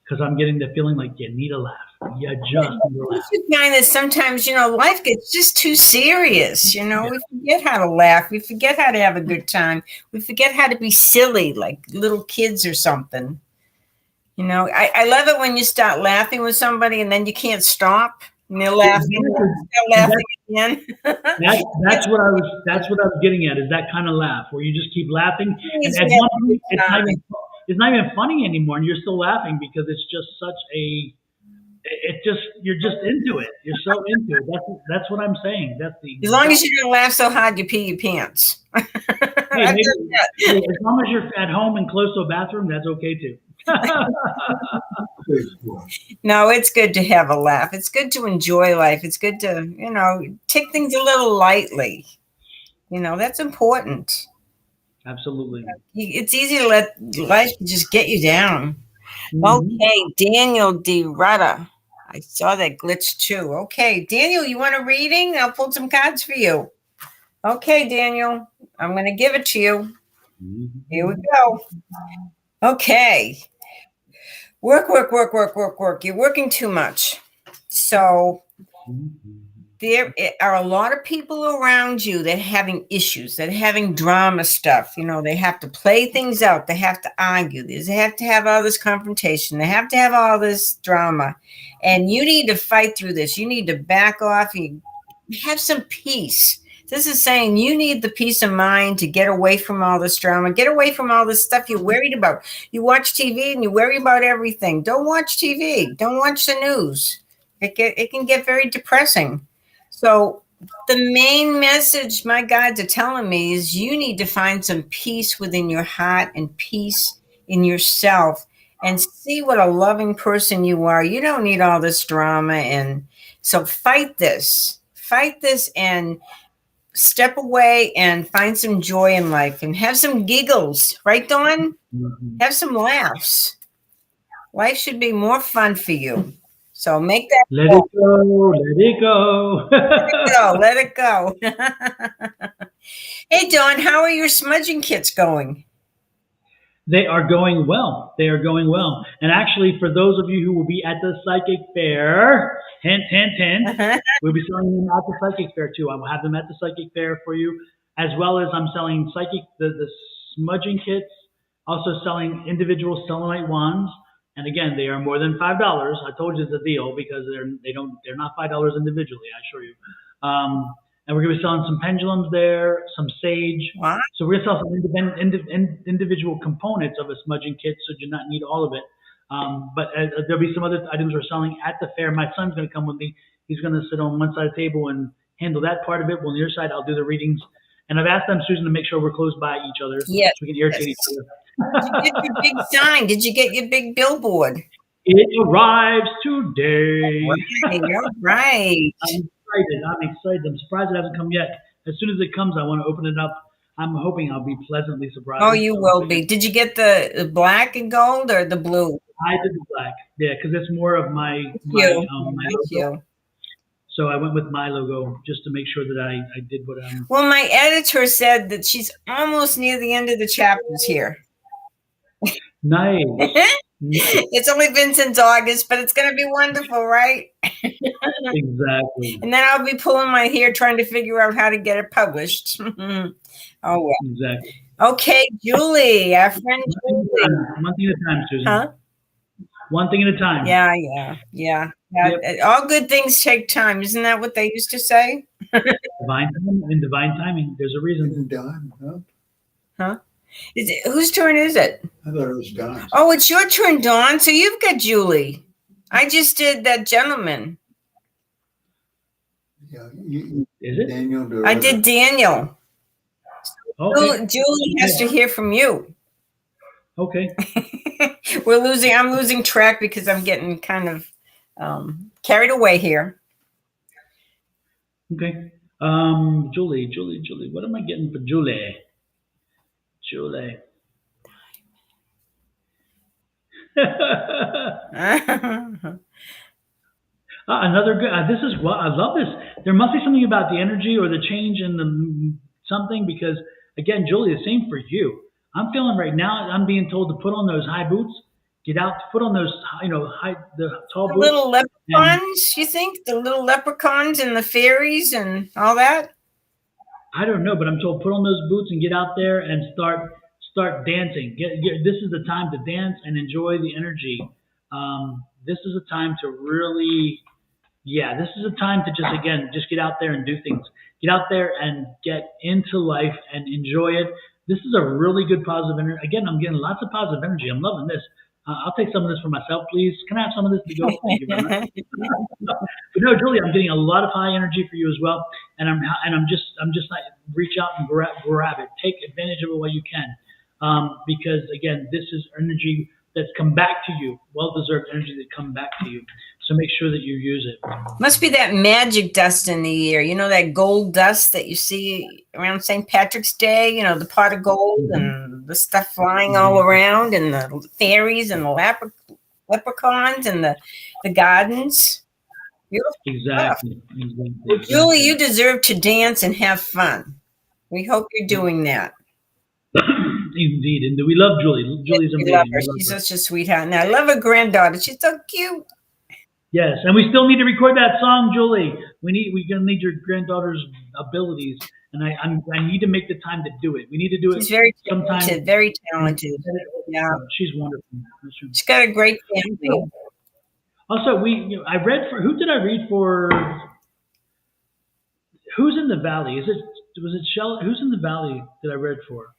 because I'm getting the feeling like you need a laugh. You just need a laugh. You find that sometimes, life gets just too serious. We forget how to laugh. We forget how to have a good time. We forget how to be silly, like little kids or something. I love it when you start laughing with somebody and then you can't stop. And they're laughing, they're laughing again. That's what I was getting at, is that kind of laugh where you just keep laughing, and at one point it's not even funny anymore, and you're still laughing because it's just such a you're just into it. You're so into it. That's what I'm saying. That's the as long as you don't laugh so hard you pee your pants. Hey, as long as you're at home and close to a bathroom, that's okay too. No, it's good to have a laugh. It's good to enjoy life. It's good to, take things a little lightly. That's important. Absolutely. It's easy to let life just get you down. Mm-hmm. Okay, Daniel D. Rudder. I saw that glitch too. Okay, Daniel, you want a reading? I'll pull some cards for you. Okay, Daniel, I'm going to give it to you. Mm-hmm. Here we go. Okay. Work. You're working too much. So there are a lot of people around you that are having issues, that are having drama stuff. They have to play things out. They have to argue. They have to have all this confrontation. They have to have all this drama. And you need to fight through this. You need to back off. You have some peace. This is saying you need the peace of mind to get away from all this drama, get away from all this stuff you're worried about. You watch TV and you worry about everything. Don't watch TV. Don't watch the news. It can get very depressing. So the main message my guides are telling me is you need to find some peace within your heart and peace in yourself and see what a loving person you are. You don't need all this drama. And so fight this and step away and find some joy in life and have some giggles, right, Dawn? Mm-hmm. Have some laughs. Life should be more fun for you. So make that. Let it go. Let it go. Hey, Dawn, how are your smudging kits going? They are going well. And actually, for those of you who will be at the psychic fair, hint, we'll be selling them at the psychic fair too. I will have them at the psychic fair for you, as well as I'm selling the smudging kits, also selling individual selenite wands. And again, they are more than $5. I told you the deal because they're not $5 individually, I assure you. And we're going to be selling some pendulums there, some sage. What? So we're going to sell some individual components of a smudging kit, so you do not need all of it. But there'll be some other items we're selling at the fair. My son's going to come with me. He's going to sit on one side of the table and handle that part of it. Well, on your side, I'll do the readings. And I've asked them, Susan, to make sure we're close by each other Yes. so we can irritate each Yes. other. Did you get your big sign? Did you get your big billboard? It arrives today. All right. I'm excited. I'm surprised it hasn't come yet. As soon as it comes, I want to open it up. I'm hoping I'll be pleasantly surprised. Oh, you will be. Did you get the black and gold or the blue? I did the black. Yeah, because it's more of my You. my Thank logo. you. So I went with my logo just to make sure that I did what I'm. Well, my editor said that she's almost near the end of the chapters here. Nice. It's only been since August, but it's going to be wonderful, right? Exactly. And then I'll be pulling my hair trying to figure out how to get it published. Oh, well. Exactly. Okay, Julie, our friend Julie. One thing at a time, Susan. Huh? One thing at a time. Yeah. Yep. All good things take time. Isn't that what they used to say? Divine timing and divine timing. There's a reason. Don, huh? Huh? Whose turn is it? I thought it was Don. Oh, it's your turn, Dawn. So you've got Julie. I just did that gentleman. Yeah, Is it? Daniel. I did Daniel. Okay. Julie has to hear from you. Okay. I'm losing track because I'm getting kind of carried away here. Okay. Julie. What am I getting for Julie? Julie. Another good. This is what I love. This. There must be something about the energy or the change in the something because again, Julie, the same for you. I'm feeling right now. I'm being told to put on those high boots. Get out. Put on those. The tall boots. Little leprechauns. You think the little leprechauns and the fairies and all that? I don't know, but I'm told put on those boots and get out there and start dancing. This is the time to dance and enjoy the energy. This is a time to really. Yeah, this is a time to just get out there and do things. Get out there and get into life and enjoy it. This is a really good positive energy. Again, I'm getting lots of positive energy. I'm loving this. I'll take some of this for myself, please. Can I have some of this to go? Thank you very much. But no, Julie, I'm getting a lot of high energy for you as well. And I'm just like reach out and grab it. Take advantage of it while you can. Because again, this is energy that's come back to you, well-deserved energy that come back to you. So make sure that you use it. Must be that magic dust in the air. You know, that gold dust that you see around St. Patrick's Day, you know, the pot of gold and the stuff flying all around and the fairies and the leprechauns and the gardens. Beautiful Exactly. Well, Julie, you deserve to dance and have fun. We hope you're doing that. Indeed. And we love Julie. Julie's amazing. Love her. She's such a sweetheart. And I love her granddaughter. She's so cute. Yes, and we still need to record that song, Julie. We're gonna need your granddaughter's abilities, and I need to make the time to do it. We need to do it. She's very sometime. talented. Very talented. Yeah, she's wonderful. She's got a great family. Also, I read for who did I read for? Who's in the Valley? Was it Shell? Who's in the Valley that I read for?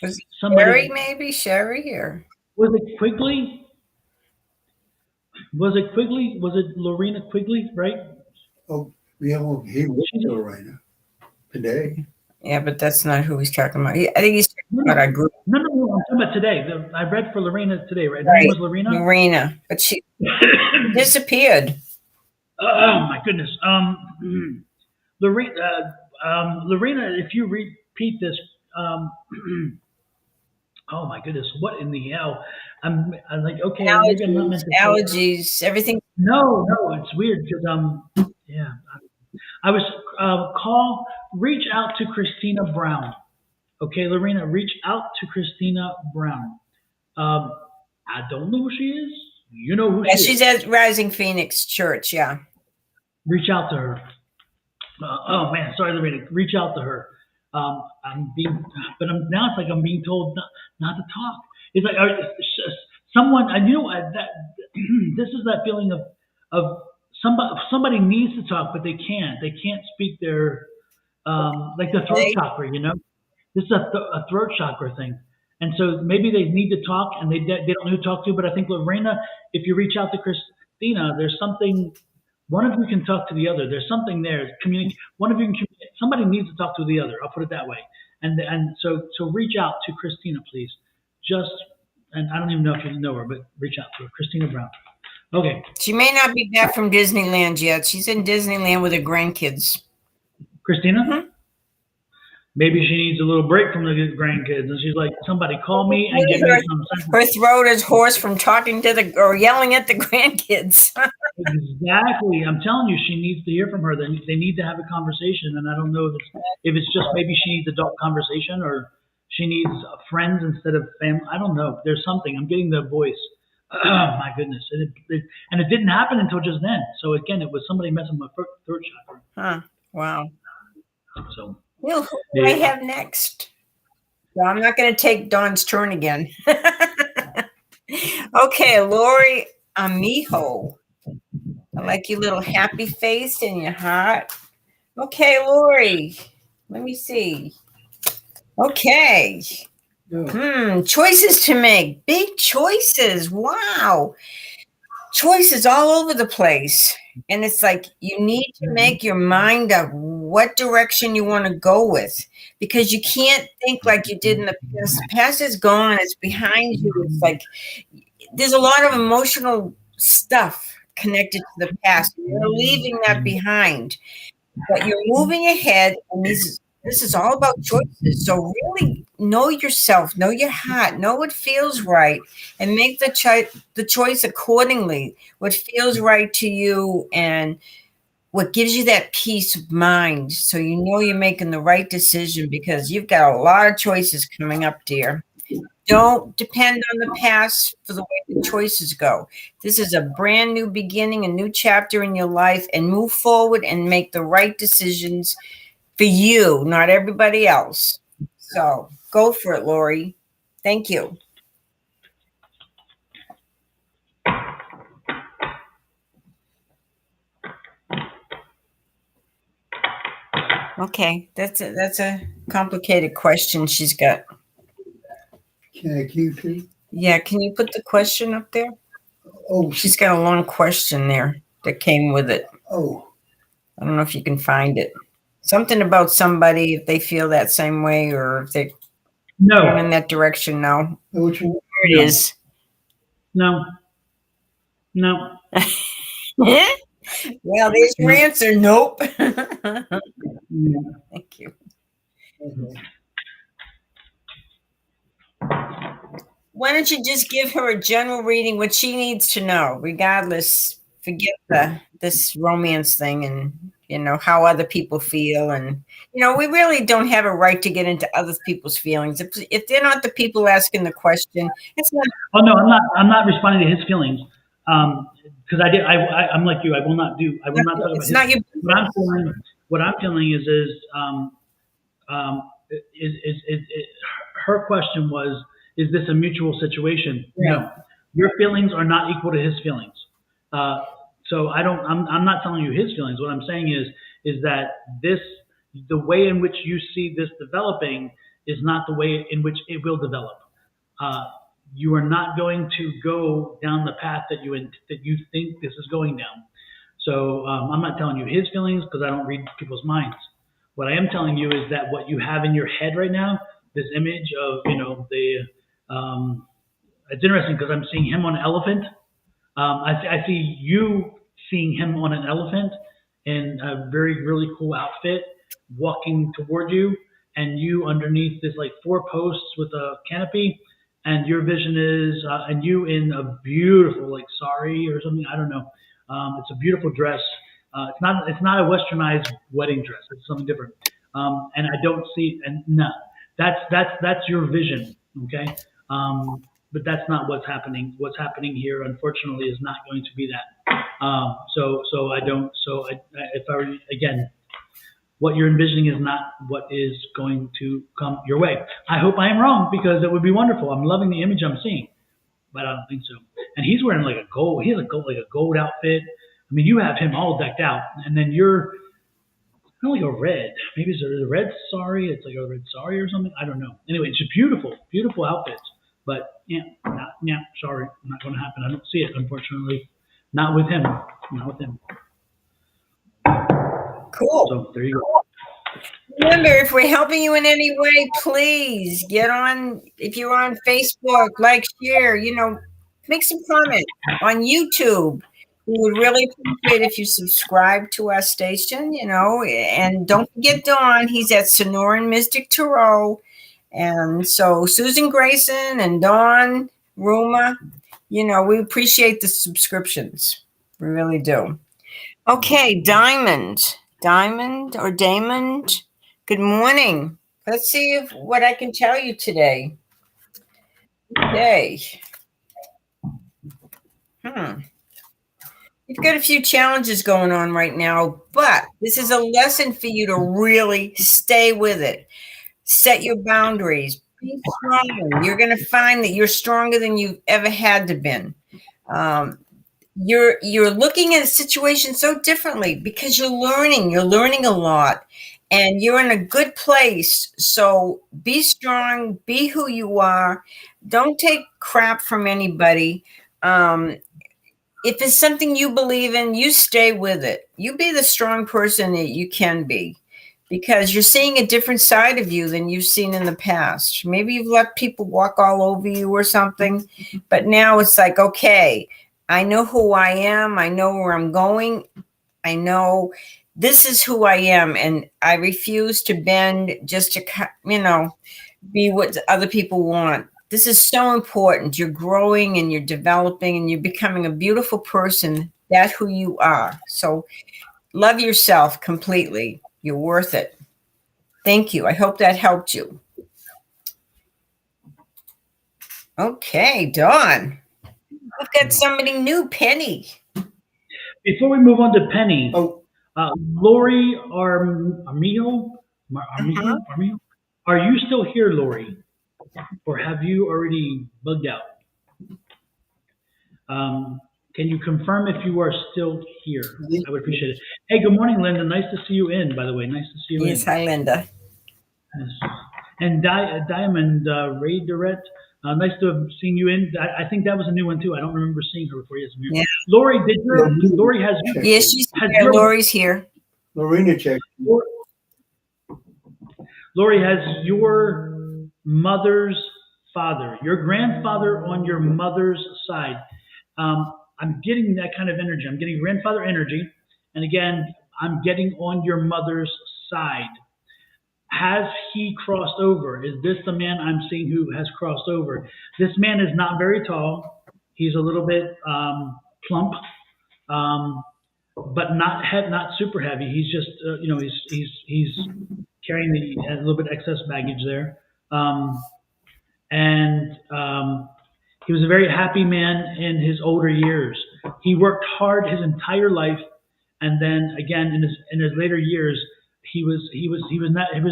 Was somebody, Sherry, maybe Sherry or was it Quigley? Was it Quigley? Was it Lorena Quigley? Right? Oh, yeah. Well, he was Lorena today. Yeah, but that's not who he's talking about. I think he's talking about our group. No, I'm talking about today. I read for Lorena today, right? Her name was Lorena. Lorena, but she disappeared. Oh my goodness. Lorena, if you repeat this, oh my goodness, what in the hell? I'm like, okay, allergies, everything. No, it's weird because yeah, I was reach out to Christina Brown. Okay, Lorena, reach out to Christina Brown. I don't know who she is. You know who she is. She's at Rising Phoenix Church. Yeah. Reach out to her. Oh man, sorry, Lorena. Reach out to her. Now it's like I'm being told not to talk. It's like someone, and you know what? This is that feeling of somebody needs to talk, but they can't. They can't speak their like the throat chakra. You know, this is a throat chakra thing, and so maybe they need to talk, and they don't know who to talk to. But I think Lorena, if you reach out to Christina, there's something One of you can talk to the other. There's something there. One of you can communicate. Somebody needs to talk to the other. I'll put it that way. And so reach out to Christina, please. Just and I don't even know if you know her, but reach out to her, Christina Brown. Okay. She may not be back from Disneyland yet. She's in Disneyland with her grandkids. Christina? Mhm. Maybe she needs a little break from the grandkids, and she's like, "Somebody call me and give me some." Her throat is hoarse from talking to or yelling at the grandkids. Exactly. I'm telling you, she needs to hear from her. They need to have a conversation, and I don't know if it's just maybe she needs adult conversation or she needs friends instead of family. I don't know. There's something. I'm getting the voice. My goodness, and it didn't happen until just then. So again, it was somebody messing with my throat chakra. Huh. Wow. So Well, who do I have next? Well, I'm not going to take Dawn's turn again. Okay, Lori Amijo. I like your little happy face and your heart. Okay, Lori. Let me see. Okay. Choices to make. Big choices. Wow. Choices all over the place. And it's like you need to make your mind up what direction you want to go with, because you can't think like you did in the past. The past is gone. It's behind you. It's like there's a lot of emotional stuff connected to the past. You're leaving that behind, but you're moving ahead, and this is all about choices. So really know yourself, know your heart, know what feels right, and make the choice accordingly. What feels right to you and what gives you that peace of mind, so you know you're making the right decision, because you've got a lot of choices coming up, dear. Don't depend on the past for the way the choices go. This is a brand new beginning, a new chapter in your life, and move forward and make the right decisions for you, not everybody else. So go for it, Lori. Thank you. Okay, that's a complicated question she's got. Can I keep it? Yeah, can you put the question up there? Oh, She's got a long question there that came with it. oh, I don't know if you can find it. Something about somebody, if they feel that same way or if they're going in that direction. No. which one? There it is. No. Well, there's your answer. Nope. Yeah. Thank you. Okay. Why don't you just give her a general reading, what she needs to know, regardless, forget this romance thing and, how other people feel. And, we really don't have a right to get into other people's feelings. If they're not the people asking the question, it's not. Oh no, I'm not responding to his feelings. Because I'm like you. I will not talk about It's his. not your. What I'm feeling is her question was, is this a mutual situation? Yeah. No, your feelings are not equal to his feelings. So I'm not telling you his feelings. What I'm saying is that the way in which you see this developing is not the way in which it will develop. You are not going to go down the path that you think this is going down. So I'm not telling you his feelings because I don't read people's minds. What I am telling you is that what you have in your head right now, this image of it's interesting because I'm seeing him on an elephant. I see you seeing him on an elephant in a really cool outfit walking toward you, and you underneath this like 4 posts with a canopy. And your vision is, and you in a beautiful, like sari or something. I don't know. It's a beautiful dress. It's not a westernized wedding dress. It's something different. And I don't see, and no, that's your vision. Okay. But that's not what's happening. What's happening here, unfortunately, is not going to be that. If I were, again, what you're envisioning is not what is going to come your way. I hope I am wrong because it would be wonderful. I'm loving the image I'm seeing, but I don't think so. And he's wearing like a gold. He has a gold outfit. I mean, you have him all decked out, and then you're kind of like a red. Maybe it's a red sari. It's like a red sari or something. I don't know. Anyway, it's a beautiful outfits. But sorry, not going to happen. I don't see it, unfortunately. Not with him. Not with him. Cool. So there you go. Remember, if we're helping you in any way, please get on. If you're on Facebook, like, share, make some comment on YouTube. We would really appreciate if you subscribe to our station, and don't forget Don. He's at Sonoran Mystic Tarot. And so Susan Grayson and Don Rumer, we appreciate the subscriptions. We really do. Okay, Diamond or Damon. Good morning. Let's see what I can tell you today. Okay. You've got a few challenges going on right now, but this is a lesson for you to really stay with it. Set your boundaries. Be strong. You're going to find that you're stronger than you've ever had to been. You're looking at a situation so differently because you're learning a lot, and you're in a good place. So be strong, be who you are. Don't take crap from anybody. If it's something you believe in, you stay with it. You be the strong person that you can be, because you're seeing a different side of you than you've seen in the past. Maybe you've let people walk all over you or something, but now it's like, okay, I know who I am. I know where I'm going. I know this is who I am, and I refuse to bend just to, be what other people want. This is so important. You're growing and you're developing and you're becoming a beautiful person. That's who you are. So love yourself completely. You're worth it. Thank you. I hope that helped you. Okay, Dawn. We've got somebody new, Penny. Before we move on to Penny, Lori Armijo, are you still here, Lori? Or have you already bugged out? Can you confirm if you are still here? I would appreciate it. Hey, good morning, Linda. Nice to see you in, by the way. Nice to see you in. Yes, hi, Linda. Yes. And Diamond Ray Durrett, nice to have seen you in. I think that was a new one, too. I don't remember seeing her before. Yes, yeah. Lori, Lori has... Yes, she's here. Lori's here. Lorena checked. Lori, has your mother's father, your grandfather on your mother's side, I'm getting that kind of energy. I'm getting grandfather energy. And again, I'm getting on your mother's side. Has he crossed over? Is this the man I'm seeing who has crossed over? This man is not very tall. He's a little bit plump, but not super heavy. He's just, he's carrying a little bit excess baggage there. He was a very happy man in his older years. He worked hard his entire life, and then again in his later years, he was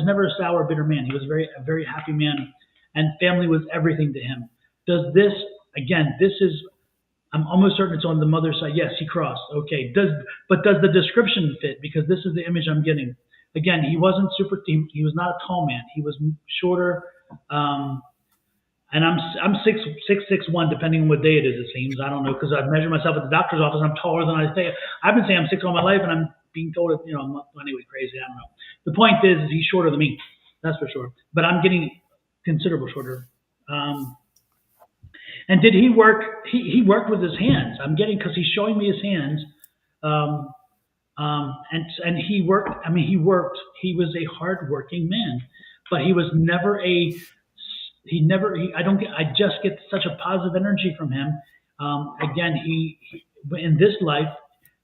never a sour, bitter man. He was a very happy man, and family was everything to him. Does this again? This is, I'm almost certain it's on the mother's side. Yes, he crossed. Okay. Does the description fit? Because this is the image I'm getting. Again, he wasn't super. He was not a tall man. He was shorter. And I'm 6'1", depending on what day it is. It seems, I don't know, because I've measured myself at the doctor's office. I'm taller than I say. I've been saying I'm 6'1" all my life, and I'm being told I'm anyway crazy. I don't know. The point is he's shorter than me. That's for sure. But I'm getting considerable shorter. And did he work? He worked with his hands. I'm getting, because he's showing me his hands. And he worked. I mean, he worked. He was a hardworking man, but he was never a. I just get such a positive energy from him. Again, he in this life,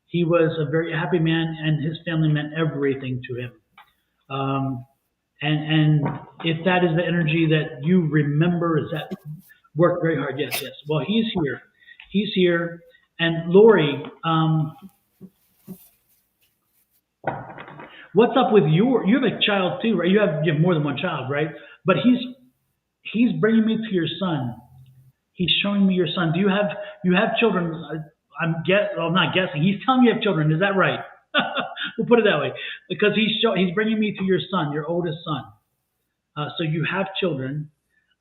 he was a very happy man, and his family meant everything to him. And if that is the energy that you remember, is that worked very hard? Yes. Well, he's here. He's here. And Lori, what's up with you have a child too, right? You have more than one child, right? But he's bringing me to your son. He's showing me your son. Do you have children? I'm not guessing. He's telling me you have children. Is that right? We'll put it that way, because he's bringing me to your son, your oldest son. So you have children,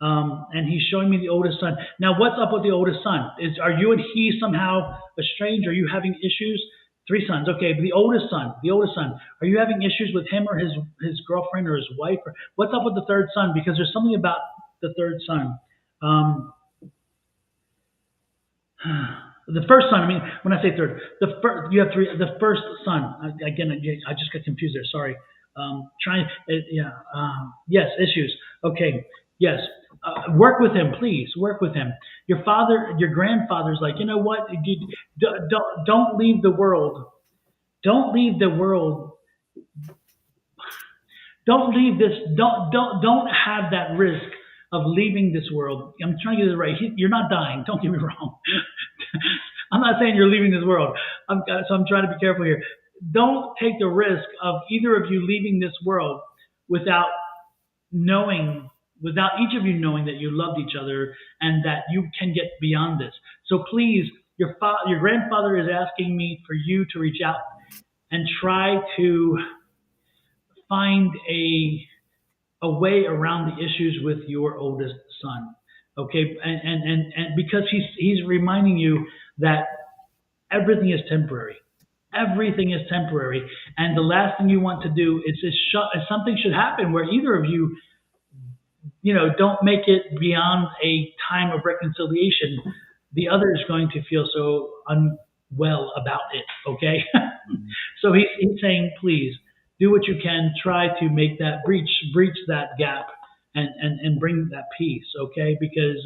and he's showing me the oldest son. Now, what's up with the oldest son? Are you and he somehow estranged? Are you having issues 3 sons. Okay, but the oldest son. Are you having issues with him or his girlfriend or his wife? Or what's up with the third son? Because there's something about the third son. The first son. I mean, when I say third, you have 3. The first son. Again, I just got confused there. Sorry. Yes, issues. Okay. Yes. Work with him, please. Work with him. Your grandfather's like, you know what? Don't leave the world. Don't leave the world. Don't leave this. Don't have that risk of leaving this world. I'm trying to get it right. You're not dying. Don't get me wrong. I'm not saying you're leaving this world. So I'm trying to be careful here. Don't take the risk of either of you leaving this world without each of you knowing that you loved each other and that you can get beyond this. So please, your grandfather is asking me for you to reach out and try to find a way around the issues with your oldest son. Okay, and because he's reminding you that everything is temporary. Everything is temporary, and the last thing you want to do is something should happen where either of you, don't make it beyond a time of reconciliation. The other is going to feel so unwell about it. Okay, so he's saying, please do what you can, try to make that breach that gap, and bring that peace. Okay, because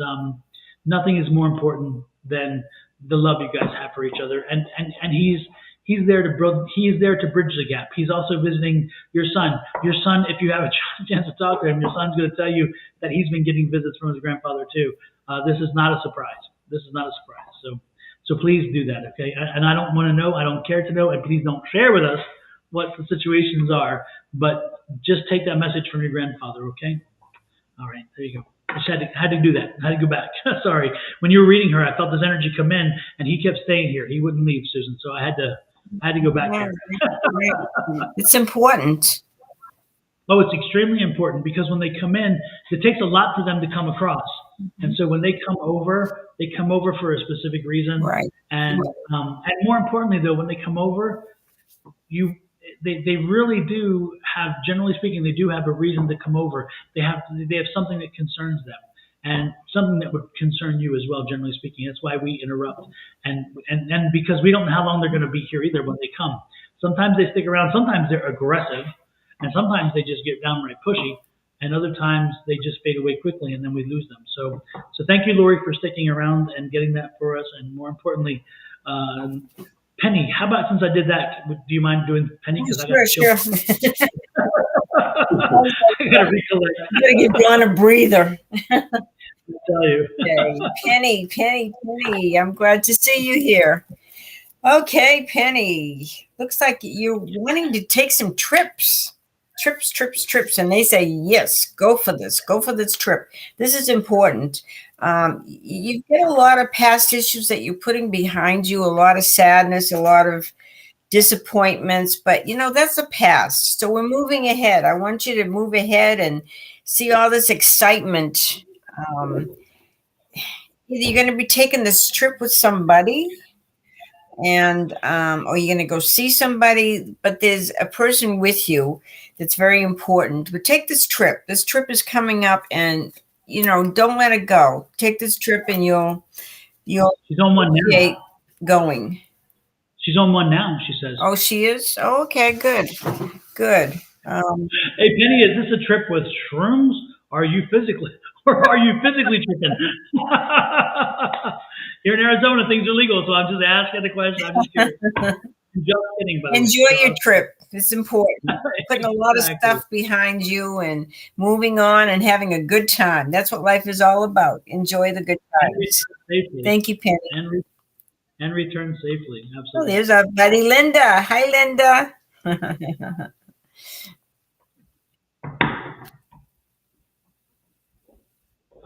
nothing is more important than the love you guys have for each other, and he's there to bridge the gap. He's also visiting your son. Your son, if you have a chance to talk to him, your son's going to tell you that he's been getting visits from his grandfather too. This is not a surprise. So please do that, okay? And I don't want to know. I don't care to know. And please don't share with us what the situations are. But just take that message from your grandfather, okay? All right, there you go. I just had to do that. I had to go back. Sorry. When you were reading her, I felt this energy come in, and he kept staying here. He wouldn't leave, Susan. So I had to go back there. It's important. Oh, it's extremely important because when they come in, it takes a lot for them to come across. And so when they come over for a specific reason. Right. And more importantly, though, when they come over, they really do have, generally speaking, they do have a reason to come over. They have something that concerns them, and something that would concern you as well, generally speaking. That's why we interrupt, and because we don't know how long they're going to be here either when they come. Sometimes they stick around. Sometimes they're aggressive, and sometimes they just get downright pushy. And other times they just fade away quickly, and then we lose them. So thank you, Lori, for sticking around and getting that for us. And more importantly, Penny, how about since I did that, do you mind doing Penny? Sure. I gotta recollect. You gotta give John a breather. I'll tell you. Okay. Penny. I'm glad to see you here. Okay, Penny. Looks like you're wanting to take some trips. Trips. And they say, yes, go for this trip. This is important. You get a lot of past issues that you're putting behind you, a lot of sadness, a lot of disappointments, but that's the past. So we're moving ahead. I want you to move ahead and see all this excitement. Either you're going to be taking this trip with somebody, and or you're going to go see somebody, but there's a person with you that's very important. But take this trip. This trip is coming up, and don't let it go. Take this trip, and you'll She's on one now. Going. She's on one now, she says. Oh, she is? Oh, okay, good. Hey, Penny, is this a trip with shrooms? Are you physically tripping? Here in Arizona, things are legal, so I'm just asking the question. I'm just curious. Just kidding, by the way. Enjoy your trip. It's important. Putting a lot of stuff behind you and moving on and having a good time. That's what life is all about. Enjoy the good times. Thank you, Penny. And return safely. Absolutely. Oh, there's our buddy Linda. Hi, Linda.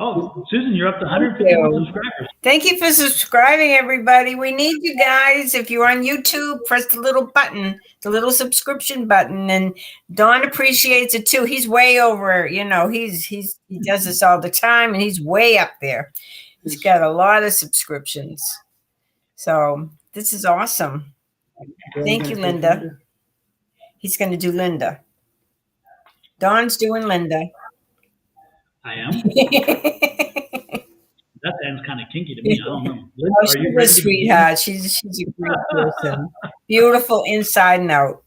Oh, Susan, you're up to 151 subscribers. Thank you for subscribing, everybody. We need you guys. If you're on YouTube, press the little button, the little subscription button. And Don appreciates it too. He's way over, he does this all the time, and he's way up there. He's got a lot of subscriptions. So this is awesome. Thank you, Linda. He's going to do Linda. Don's doing Linda. I am. That sounds kind of kinky to me. I don't know. Linda, Oh, she's a sweetheart. She's a great person. Beautiful inside and out.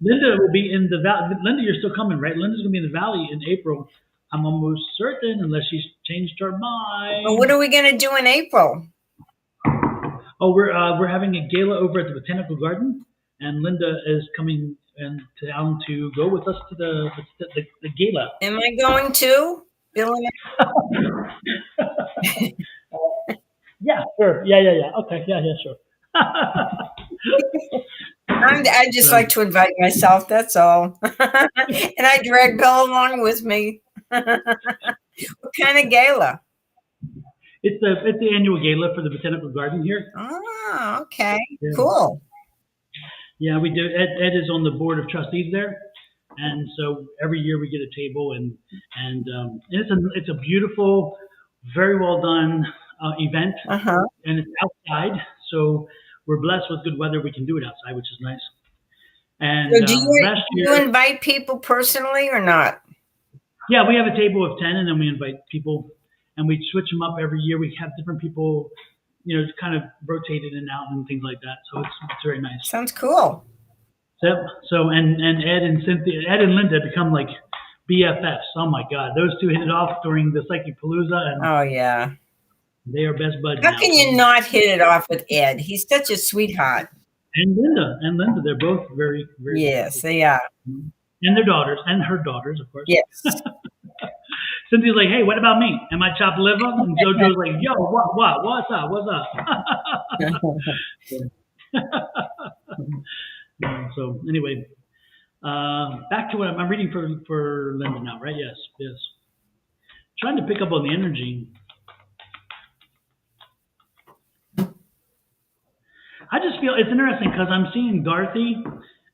Linda will be in the valley. Linda, you're still coming, right? Linda's going to be in the valley in April. I'm almost certain, unless she's changed her mind. Well, what are we going to do in April? Oh, we're having a gala over at the Botanical Garden, and Linda is coming down to go with us to the gala. Am I going to? Bill and Yeah, sure. Yeah. Okay, yeah, sure. I just like to invite myself. That's all. And I drag Bill along with me. What kind of gala? It's the annual gala for the Botanical Garden here. Oh, okay. Yeah. Cool. Yeah, we do. Ed is on the board of trustees there, and so every year we get a table, and it's a beautiful, very well done event, and it's outside. So we're blessed with good weather. We can do it outside, which is nice. And so do you invite people personally or not? Yeah, we have a table of 10, and then we invite people, and we switch them up every year. We have different people, kind of rotate in and out and things like that. So it's very nice. Sounds cool. So and Ed and Linda become like BFFs. Oh my God, those two hit it off during the Psychic Palooza, and oh yeah, they are best buds. How can you not hit it off with Ed? He's such a sweetheart. And Linda, they're both very, very. Yes, they are. And their daughters, and her daughters, of course. Yes. Cynthia's like, hey, what about me? Am I chopped liver? And JoJo's like, yo, what's up? So anyway, back to what I'm reading for Linda now, right? Yes. Trying to pick up on the energy. I just feel it's interesting because I'm seeing Dorothy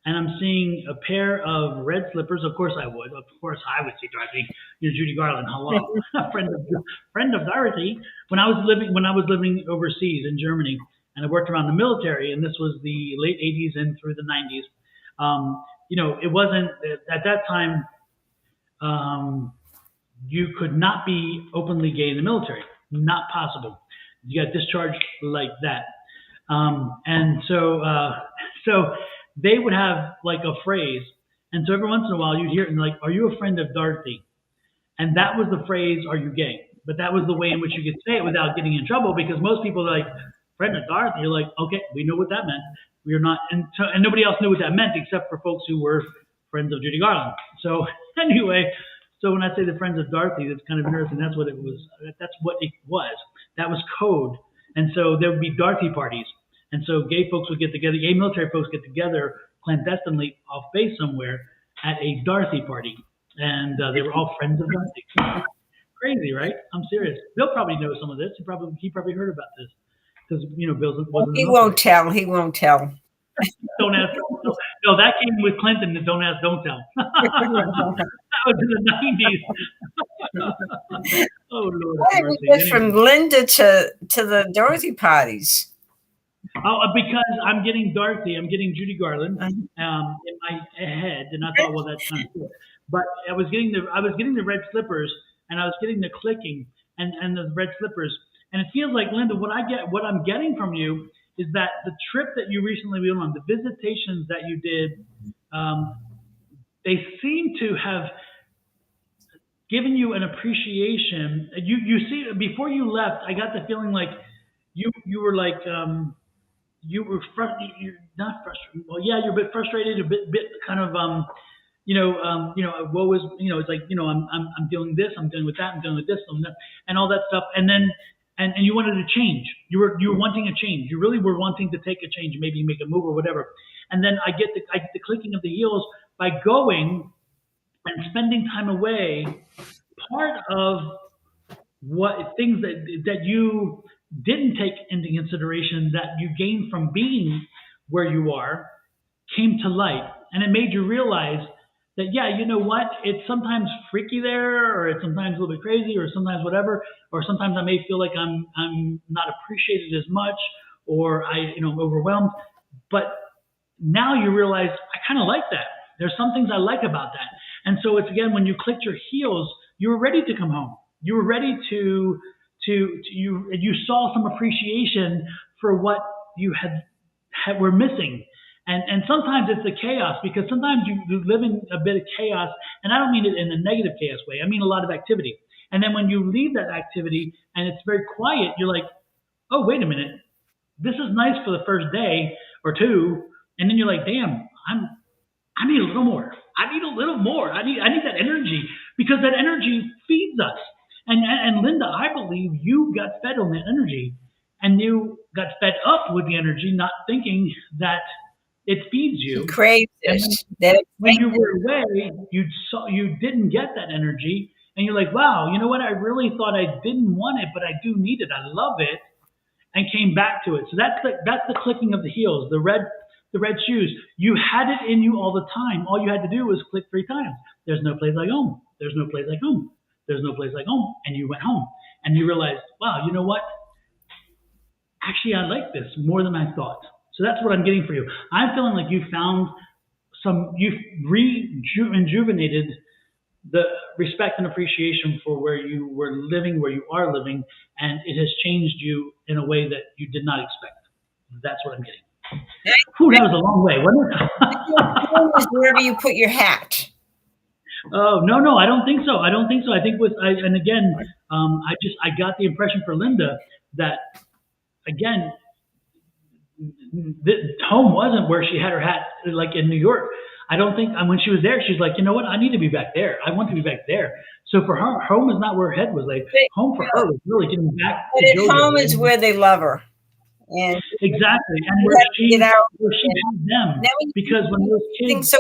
and I'm seeing a pair of red slippers. Of course I would. Of course I would see Dorothy. Judy Garland. Hello, friend of Dorothy. When I was living overseas in Germany, and I worked around the military, and this was the late 80s and through the 90s. It wasn't at that time. You could not be openly gay in the military. Not possible. You got discharged like that. And so they would have like a phrase. And so every once in a while you'd hear it and like, are you a friend of Dorothy? And that was the phrase, are you gay? But that was the way in which you could say it without getting in trouble, because most people are like, friend of Dorothy. You're like, okay, we know what that meant. We're not, and nobody else knew what that meant except for folks who were friends of Judy Garland. So anyway, so when I say the friends of Dorothy, that's kind of interesting. That's what it was. That's what it was. That was code. And so there would be Dorothy parties. And so gay folks would get together, gay military folks get together clandestinely off base somewhere at a Dorothy party. And they were all friends of Dorothy. Crazy, right? I'm serious. Bill probably knows some of this. He probably heard about this. Because, Bill's wasn't. He won't tell. He won't tell. Don't ask. No, that came with Clinton. The don't ask, don't tell. That was in the 90s. Oh Lord. Why did we get from Linda to the Dorothy parties? Oh, because I'm getting Dorothy. I'm getting Judy Garland in my head, and I thought, well, that's kind of cool. But I was getting the red slippers, and I was getting the clicking and the red slippers. And it feels like, Linda, what I'm getting from you is that the trip that you recently went on, the visitations that you did, they seem to have given you an appreciation. You see, before you left, I got the feeling like you were like you were you're not frustrated. Well, yeah, you're a bit frustrated, a bit kind of what was it's like I'm doing this, I'm dealing with that, I'm dealing with this, and all that stuff, and then. And you wanted to change. You were wanting a change. You really were wanting to take a change, maybe make a move or whatever. And then I get the clicking of the heels by going and spending time away. Part of what things that you didn't take into consideration that you gained from being where you are came to light, and it made you realize that, yeah, you know what? It's sometimes freaky there, or it's sometimes a little bit crazy, or sometimes whatever, or sometimes I may feel like I'm not appreciated as much, or overwhelmed. But now you realize I kind of like that. There's some things I like about that. And so it's, again, when you clicked your heels, you were ready to come home. You were ready to you saw some appreciation for what you were missing. And sometimes it's the chaos, because sometimes you live in a bit of chaos, and I don't mean it in a negative chaos way. I mean a lot of activity. And then when you leave that activity and it's very quiet, you're like, oh, wait a minute, this is nice for the first day or two, and then you're like, damn, I need a little more. I need a little more. I need that energy, because that energy feeds us. And Linda, I believe you got fed on that energy, and you got fed up with the energy, not thinking that it feeds you. He craves And it. when you were away, you didn't get that energy, and you're like, wow, you know what? I really thought I didn't want it, but I do need it. I love it, and came back to it. So that's the clicking of the heels, the red shoes. You had it in you all the time. All you had to do was click 3 times. There's no place like home. There's no place like home. There's no place like home. And you went home, and you realized, wow, you know what? Actually, I like this more than I thought. So that's what I'm getting for you. I'm feeling like you found you've rejuvenated the respect and appreciation for where you were living, where you are living, and it has changed you in a way that you did not expect. That's what I'm getting. Whew, that was a long way, wasn't it? Wherever you put your hat. Oh, no, I don't think so. I think and again, I got the impression for Linda that, again, home wasn't where she had her hat, like in New York. I don't think, when she was there, she's like, you know what? I need to be back there. I want to be back there. So for her, home is not where her head was. Like, home for her was really getting back to JoJo. Home is where they love her. And exactly. And where she had them. Because when those kids,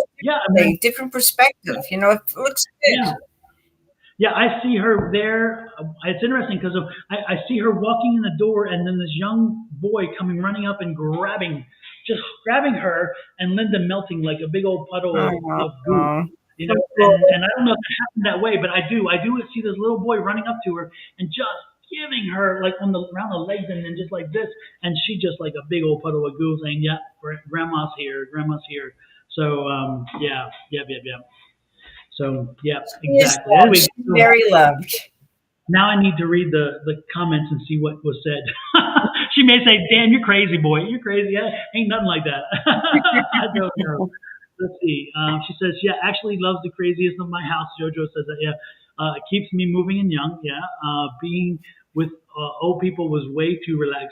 different perspective, it looks good. Yeah, I see her there. It's interesting because I see her walking in the door, and then this young boy coming running up and grabbing her, and Linda melting like a big old puddle of goo. And I don't know if it happened that way, but I do see this little boy running up to her and just giving her like around the legs, and then just like this, and she just like a big old puddle of goo, saying, "Yeah, grandma's here." So yeah. So yeah, exactly. Anyway, very loved. Now I need to read the comments and see what was said. She may say, "Dan, you're crazy, boy. You're crazy." Ain't nothing like that. I don't know. Let's see. She says, "Yeah, actually loves the craziest of my house." JoJo says that. Yeah, it keeps me moving and young. Yeah, being with old people was way too relaxing.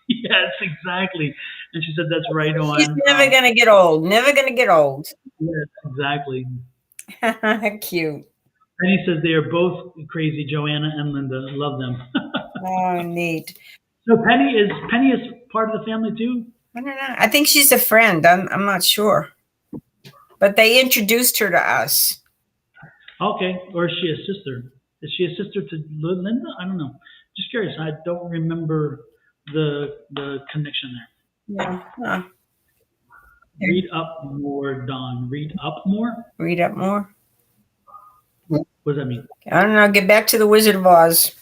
Yes, exactly. And she said that's right on. She's never gonna get old. Never gonna get old. Yes, exactly. Cute. Penny says they are both crazy. Joanna and Linda, love them. Oh, neat. So Penny is part of the family too? I don't know. I think she's a friend. I'm not sure, but they introduced her to us. Okay, or is she a sister? Is she a sister to Linda? I don't know. Just curious. I don't remember the connection there. Yeah. Huh. Read up more, Don. Read up more? Read up more? What does that mean? I don't know. Get back to the Wizard of Oz.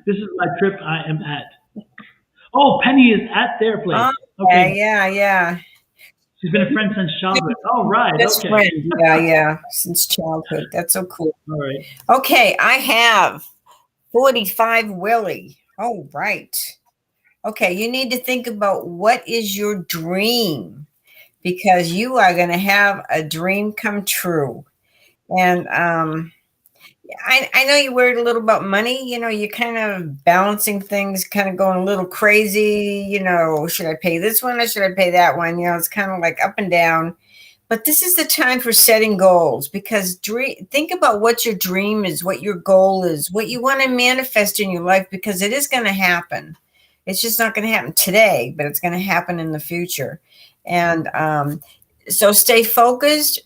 This is my trip I am at. Oh, Penny is at their place. Okay. Yeah. She's been a friend since childhood. Oh, right. Best friend. Yeah. Since childhood. That's so cool. All right. Okay. I have 45 Willie. Oh, right. Okay. You need to think about what is your dream, because you are going to have a dream come true. And I know you're worried a little about money. You're kind of balancing things, kind of going a little crazy. Should I pay this one or should I pay that one? It's kind of like up and down. But this is the time for setting goals, because think about what your dream is, what your goal is, what you want to manifest in your life, because it is going to happen. It's just not going to happen today, but it's going to happen in the future. And so stay focused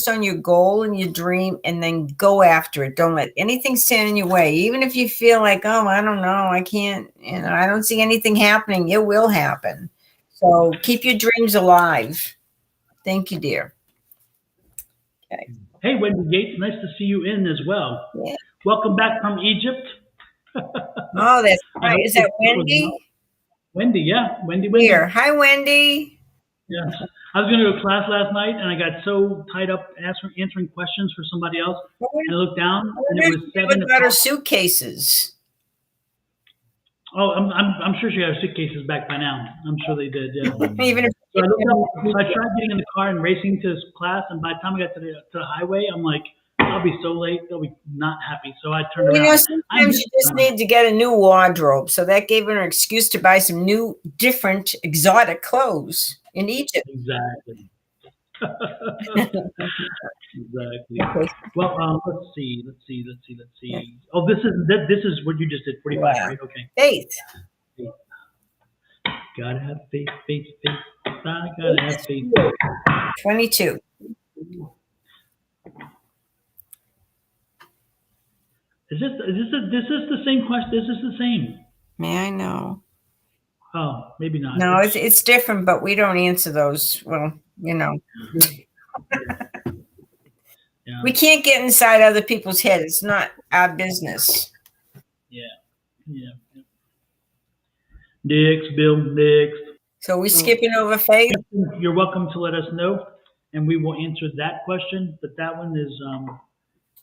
on your goal and your dream, and then go after it. Don't let anything stand in your way. Even if you feel like, oh, I don't know, I can't, I don't see anything happening. It will happen. So keep your dreams alive. Thank you, dear. Okay. Hey, Wendy Gates, nice to see you in as well. Yeah. Welcome back from Egypt. Oh, that's I right. hope Is this that was Wendy? not Wendy. Yeah, Wendy. Here. Hi, Wendy. Yes. I was going to go to class last night, and I got so tied up answering questions for somebody else, I and I looked down, and it wonder was if she 7 got her o'clock. suitcases. Oh, I'm sure she had her suitcases back by now. I'm sure they did. Yeah. Even if So I looked up. So I tried getting in the car and racing to this class, and by the time I got to the highway, I'm like, I'll be so late. They'll be not happy. So I turned around. I sometimes you missed just them. need to get a new wardrobe. So that gave her an excuse to buy some new, different, exotic clothes in Egypt. Exactly. Exactly. Okay. Well, let's see. Oh, this is what you just did. 45, Yeah. right? Okay. Faith. Gotta have faith, faith, faith. I gotta have faith. 22. Is this the same question? Is this the same? May I know? Oh, maybe not. No, it's different, but we don't answer those. Well, Yeah. we can't get inside other people's head. It's not our business. Yeah. Next, Bill. Next. So we're skipping over faith. You're welcome to let us know, and we will answer that question. But that one is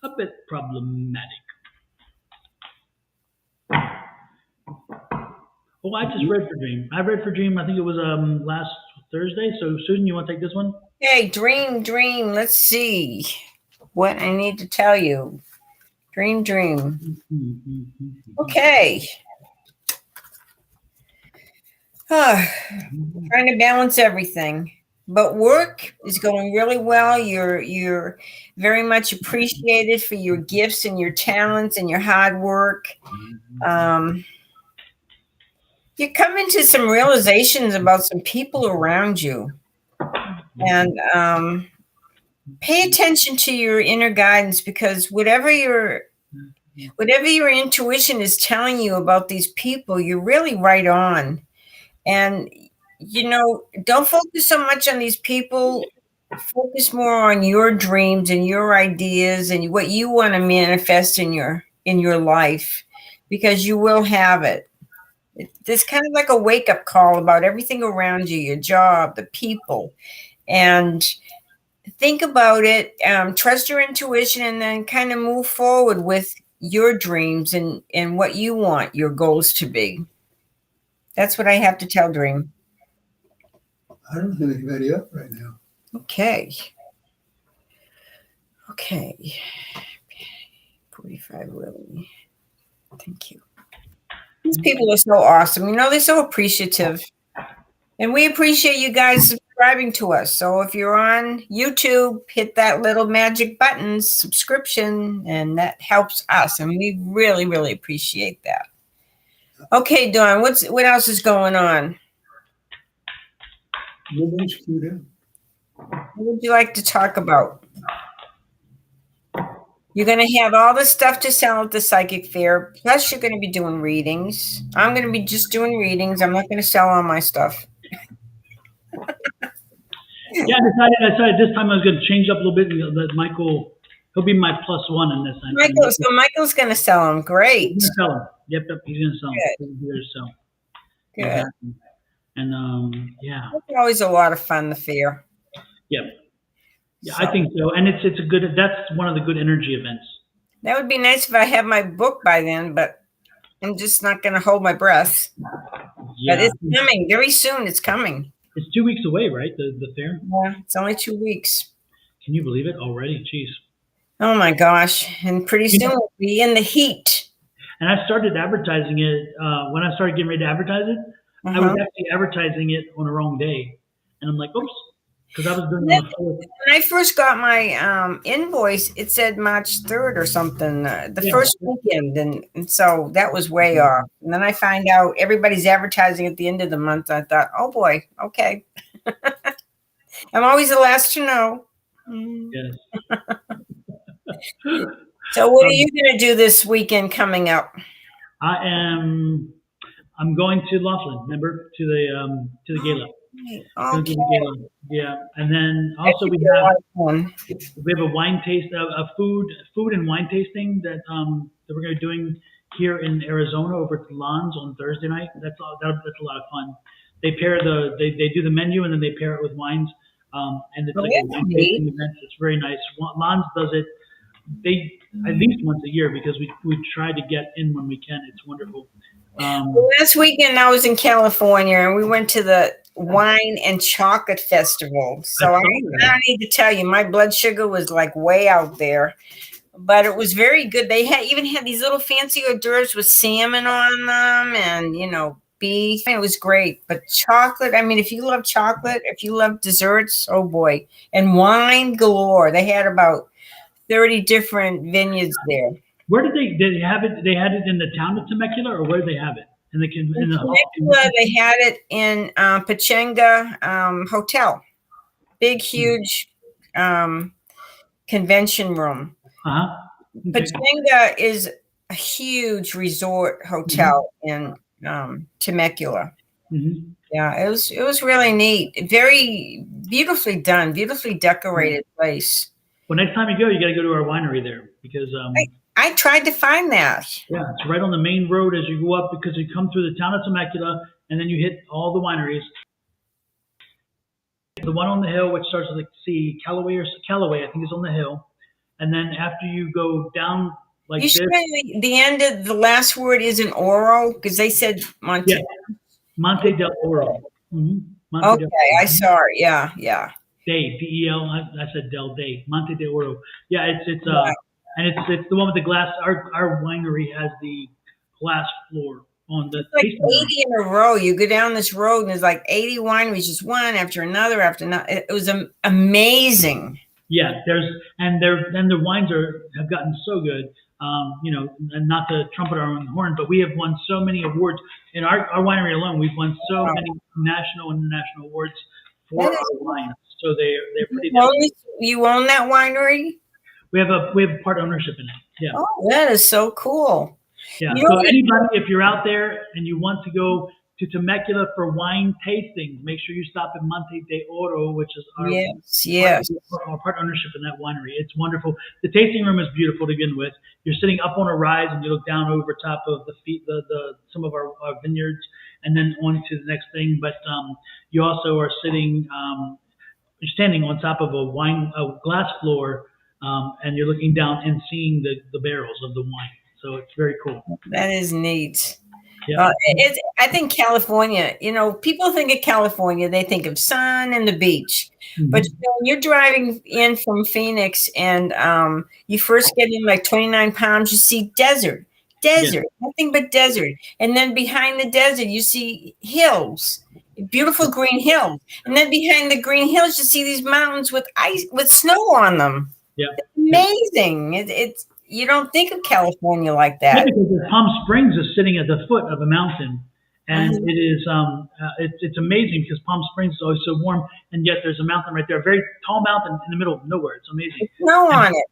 a bit problematic. Oh, I just read for Dream. I read for Dream. I think it was last Thursday. So Susan, you want to take this one? Okay, dream. Let's see what I need to tell you. Dream. Okay. Trying to balance everything. But work is going really well. You're very much appreciated for your gifts and your talents and your hard work. You come into some realizations about some people around you. And pay attention to your inner guidance, because whatever your intuition is telling you about these people, you're really right on. And don't focus so much on these people. Focus more on your dreams and your ideas and what you want to manifest in your life, because you will have it. It's kind of like a wake-up call about everything around you, your job, the people. And think about it, trust your intuition, and then kind of move forward with your dreams and what you want your goals to be. That's what I have to tell Dream. I don't have anybody up right now. Okay. 45, really. Thank you. These people are so awesome. They're so appreciative. And we appreciate you guys subscribing to us. So if you're on YouTube, hit that little magic button, subscription, and that helps us. And we really, really appreciate that. Okay, Dawn, what else is going on? Nobody's queued in. What would you like to talk about? You're going to have all the stuff to sell at the psychic fair. Plus, you're going to be doing readings. I'm going to be just doing readings. I'm not going to sell all my stuff. Yeah, I decided this time I was going to change up a little bit and let Michael, he'll be my +1 in this. Michael's going to sell them. Great. He's going to sell them. Yep, he's going to sell them. He's there to sell. Good. Exactly. And yeah. It's always a lot of fun, the fair. Yep. Yeah, I think so. And it's a good, that's one of the good energy events. That would be nice if I had my book by then, but I'm just not going to hold my breath. Yeah. But it's coming very soon. It's coming. It's 2 weeks away, right? The fair? Yeah, it's only 2 weeks. Can you believe it already? Jeez. Oh my gosh. And pretty soon we'll be in the heat. And I started advertising it, when I started getting ready to advertise it, I was actually advertising it on the wrong day. And I'm like, oops. Because I was doing when I first got my invoice, it said March 3rd or something, first weekend. And so that was way off. And then I find out everybody's advertising at the end of the month. I thought, oh boy, okay. I'm always the last to know. Yes. So what are you going to do this weekend coming up? I'm going to Laughlin, remember, to the gala. Okay. Yeah, and then also we have a wine taste, a food and wine tasting that we're going to be doing here in Arizona over at Lons on Thursday night. That's a lot of fun. They they do the menu and then they pair it with wines. And it's like a That's wine neat. tasting event. It's very nice. Lons does it at least once a year because we try to get in when we can. It's wonderful. Last weekend I was in California and we went to the wine and chocolate festival. So I don't need to tell you, my blood sugar was like way out there, but it was very good. They even had these little fancy hors d'oeuvres with salmon on them and, beef. It was great. But chocolate, I mean, if you love chocolate, if you love desserts, oh boy. And wine galore. They had about 30 different vineyards there. Where did they have it? They had it in the town of Temecula, or where did they have it? In Temecula, they had it in Pachanga Hotel. Big, huge convention room. Okay. Pachanga is a huge resort hotel in Temecula. Mm-hmm. Yeah, it was really neat. Very beautifully done, beautifully decorated place. Well, next time you go, you got to go to our winery there because I tried to find that. Yeah, it's right on the main road as you go up because you come through the town of Temecula and then you hit all the wineries. The one on the hill, which starts with Callaway, I think is on the hill. And then after you go down like this. The end of the last word isn't Oro because they said Monte. Yeah. Monte del Oro. Mm-hmm. Monte del Oro. I saw it. Yeah. Day, D-E-L. I said Del Day. Monte del Oro. Yeah, it's and it's the one with the glass. Our winery has the glass floor on the. It's like 80 in a row. You go down this road and there's like 80 wineries, just one after another after another. It was amazing. Yeah, and the wines have gotten so good. And not to trumpet our own horn, but we have won so many awards in our winery alone. We've won so many national and international awards for our wines. So they're pretty. You own that winery? We have a part ownership in it. Yeah. Oh, that is so cool. Yeah. So anybody, if you're out there and you want to go to Temecula for wine tastings, make sure you stop at Monte de Oro, which is our part ownership in that winery. It's wonderful. The tasting room is beautiful to begin with. You're sitting up on a rise and you look down over top of some of our vineyards and then on to the next thing. But you also are standing on top of a glass floor, and you're looking down and seeing the barrels of the wine. So it's very cool. That is neat. Yeah. I think California, people think of California, they think of sun and the beach. Mm-hmm. But when you're driving in from Phoenix and you first get in like 29 Palms, you see desert, nothing but desert. And then behind the desert, you see hills, beautiful green hills. And then behind the green hills, you see these mountains with ice, with snow on them. Yeah. It's amazing. It's you don't think of California like that. Yeah, because Palm Springs is sitting at the foot of a mountain, and it is it's amazing because Palm Springs is always so warm, and yet there's a mountain right there, a very tall mountain in the middle of nowhere. It's amazing. Snow on it.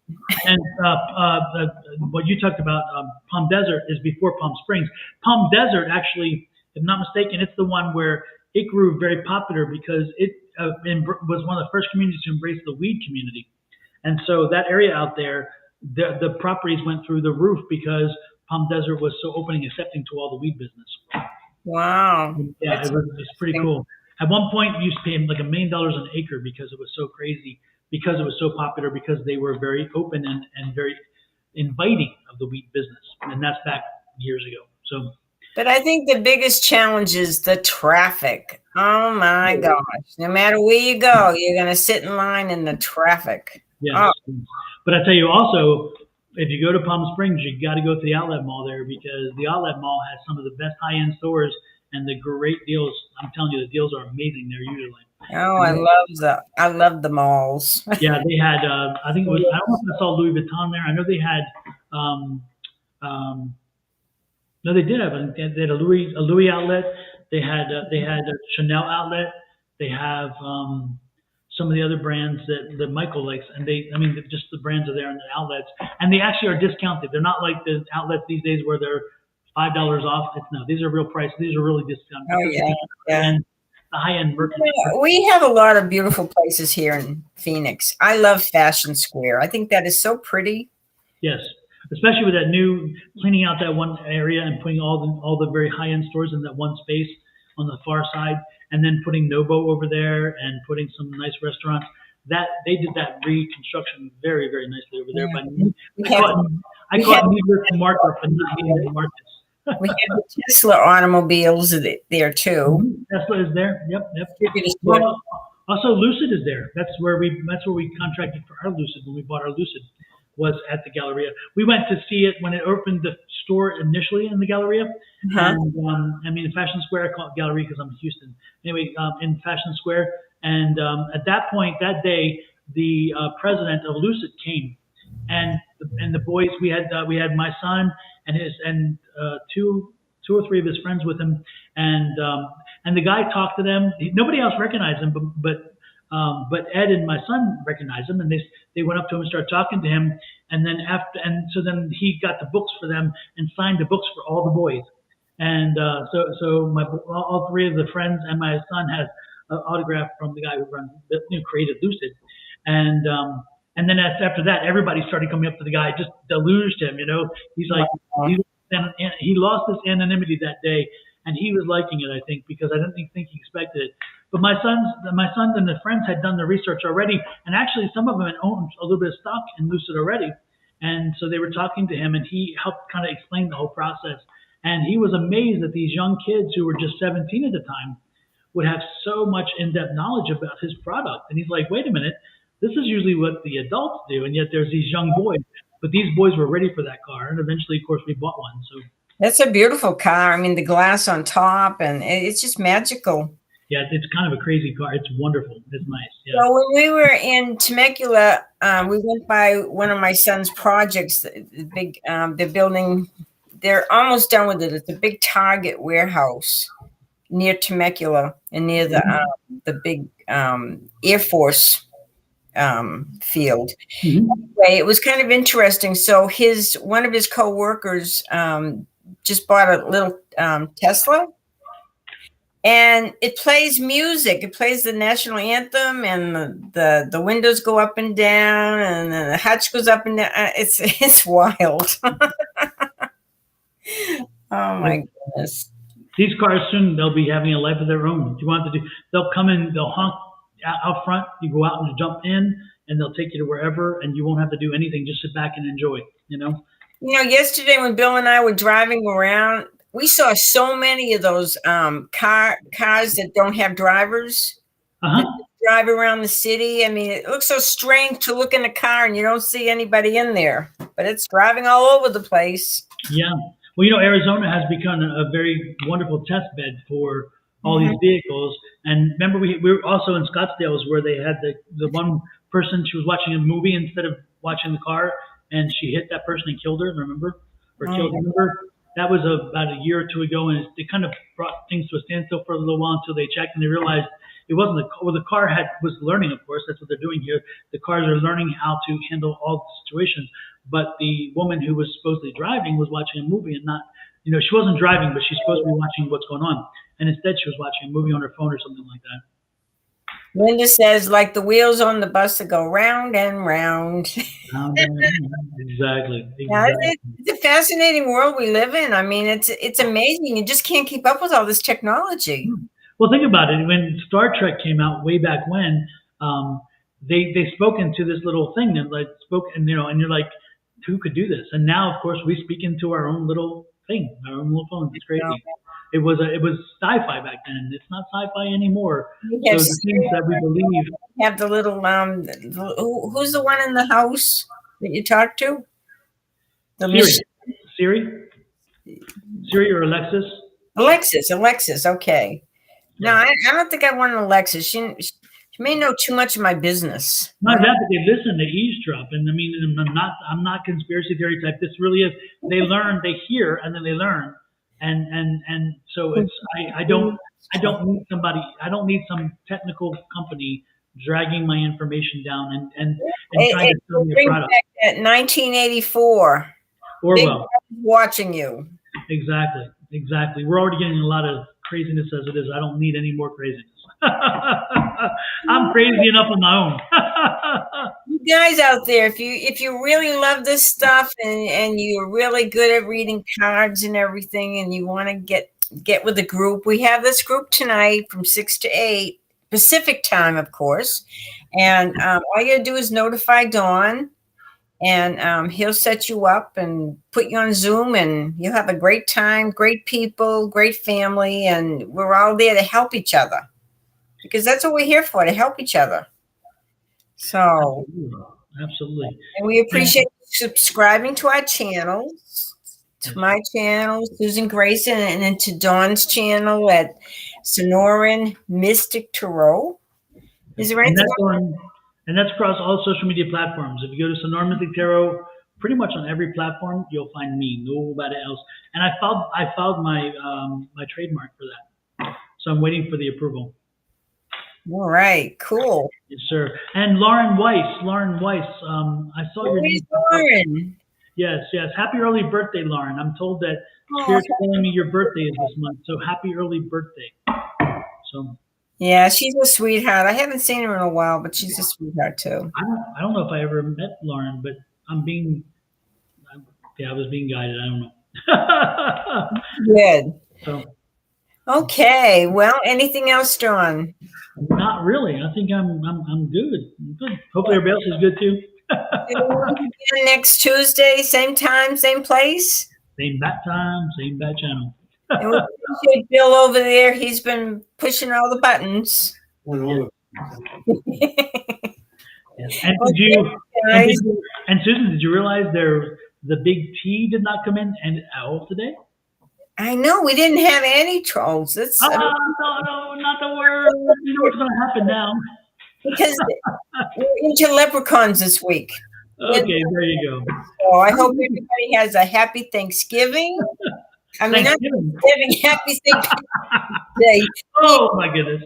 And what you talked about, Palm Desert, is before Palm Springs. Palm Desert, actually, if I'm not mistaken, it's the one where it grew very popular because it was one of the first communities to embrace the weed community, and so that area out there. The properties went through the roof because Palm Desert was so open and accepting to all the weed business. Wow. Yeah, it was pretty cool. At one point, you used to pay like $1 million an acre because it was so crazy, because it was so popular, because they were very open and very inviting of the weed business. And that's back years ago. So. But I think the biggest challenge is the traffic. Oh my gosh. No matter where you go, you're going to sit in line in the traffic. Yeah. Oh. But I tell you also, if you go to Palm Springs, you got to go to the outlet mall there because the outlet mall has some of the best high-end stores and the great deals. I'm telling you, the deals are amazing there usually. Oh, I love the malls. Yeah, they had. I think it was. I don't know if I saw Louis Vuitton there. I know they had. No, they did have. They had a Louis outlet. They had a Chanel outlet. They have. Some of the other brands that Michael likes, and just the brands are there in the outlets, and they actually are discounted. They're not like the outlets these days where they're $5 off. These are real price. These are really discounted. Oh yeah. And the high end merchandise. We have a lot of beautiful places here in Phoenix. I love Fashion Square. I think that is so pretty. Yes. especially with that new cleaning out that one area and putting all the very high end stores in that one space on the far side, and then putting Nobo over there and putting some nice restaurants. That they did that reconstruction very, very nicely over there. Yeah. I caught neither marker for not hitting the markets. We have the Tesla automobiles there too. Tesla is there. Yep. Well, also Lucid is there. That's where we contracted for our Lucid when we bought our Lucid. Was at the Galleria. We went to see it when it opened the store initially in the Galleria. And in Fashion Square. I call it Galleria because I'm in Houston. Anyway, in Fashion Square. And at that point, that day, the president of Lucid came, and the boys. We had my son and two or three of his friends with him, and the guy talked to them. Nobody else recognized him, but Ed and my son recognized him, and they went up to him and started talking to him. And then so then he got the books for them and signed the books for all the boys. And so all three of the friends and my son has an autograph from the guy who runs created Lucid. And then after that, everybody started coming up to the guy, just deluged him. He's like he lost his anonymity that day. And he was liking it, I think, because I didn't think he expected it. But my sons and the friends had done the research already, and actually some of them had owned a little bit of stock in Lucid already. And so they were talking to him, and he helped kind of explain the whole process. And he was amazed that these young kids who were just 17 at the time would have so much in-depth knowledge about his product. And he's like, wait a minute, this is usually what the adults do, and yet there's these young boys. But these boys were ready for that car, and eventually, of course, we bought one. So. That's a beautiful car. I mean, the glass on top, and it's just magical. Yeah, it's kind of a crazy car. It's wonderful. It's nice. Yeah. So when we were in Temecula, we went by one of my son's projects. The big, they're building. They're almost done with it. It's a big Target warehouse near Temecula and near the big Air Force field. Mm-hmm. Anyway, it was kind of interesting. So one of his co-workers just bought a little Tesla, and it plays music. It plays the national anthem, and the windows go up and down, and the hatch goes up and down. It's wild. Oh my goodness! These cars soon they'll be having a life of their own. If you want to do, they'll come in, they'll honk out front. You go out and jump in, and they'll take you to wherever, and you won't have to do anything. Just sit back and enjoy. Yesterday when Bill and I were driving around, we saw so many of those cars that don't have drivers that drive around the city. I mean, it looks so strange to look in a car and you don't see anybody in there, but it's driving all over the place. Yeah. Well, Arizona has become a very wonderful test bed for all these vehicles. And remember, we were also in Scottsdale where they had the one person, she was watching a movie instead of watching the car, and she hit that person and killed her, remember? That was about a year or two ago, and they kind of brought things to a standstill for a little while until they checked, and they realized it wasn't the car was learning, of course. That's what they're doing here. The cars are learning how to handle all the situations. But the woman who was supposedly driving was watching a movie and not, she wasn't driving, but she's supposed to be watching what's going on. And instead she was watching a movie on her phone or something like that. Linda says, like the wheels on the bus that go round and round. Exactly. Yeah, it's a fascinating world we live in. I mean, it's amazing. You just can't keep up with all this technology. Well, think about it. When Star Trek came out way back when, they spoke into this little thing and and you're like, who could do this? And now, of course, we speak into our own little thing, our own little phone. It's crazy. It was sci-fi back then. It's not sci-fi anymore. So the things that we believe. Have the little who's the one in the house that you talk to? Siri or Alexis? Alexis. Okay. No, I don't think I want an Alexis. She may know too much of my business. Not that, but they listen, they eavesdrop, and I'm not conspiracy theory type. This really is. They learn, they hear, and then they learn, and so it's. I don't need somebody. I don't need some technical company dragging my information down and trying to sell me a product. Back at 1984. Orwell watching you. Exactly. We're already getting a lot of craziness as it is. I don't need any more craziness. I'm crazy enough on my own. You guys out there, if you really love this stuff and you're really good at reading cards and everything, and you want to get with a group, we have this group tonight from 6 to 8 Pacific time, of course. And all you gotta do is notify Don, and he'll set you up and put you on Zoom, and you'll have a great time, great people, great family, and we're all there to help each other, because that's what we're here for, to help each other. So, Absolutely. and we appreciate subscribing to our channels, to my channel, Susan Grayson, and then to Dawn's channel at Sonoran Mystic Tarot. Is there anything? And that's across all social media platforms. If you go to Sonoran Mystic Tarot, pretty much on every platform, you'll find me. Nobody else. And I filed my my trademark for that, so I'm waiting for the approval. All right, cool. Yes, sir. And Lauren Weiss, I saw your name. Lauren. Yes. Happy early birthday, Lauren. I'm told that Spirit's telling me your birthday is this month, so happy early birthday. So. Yeah, she's a sweetheart. I haven't seen her in a while, but she's a sweetheart too. I don't know if I ever met Lauren, but I was being guided. I don't know. Good. So. Okay. Well, anything else, Dawn? Not really. I think I'm good. I'm good. Hopefully everybody else is good too. Next Tuesday, same time, same place. Same bat time, same bat channel. And we appreciate Bill over there. He's been pushing all the buttons. Yes. And Susan, did you realize the big T did not come in and owl today? I know, we didn't have any trolls. No, not the word. You know what's going to happen now. Because we're into leprechauns this week. Okay, there you go. So I hope everybody has a happy Thanksgiving. I mean, not Thanksgiving, happy Thanksgiving Day. Oh, my goodness.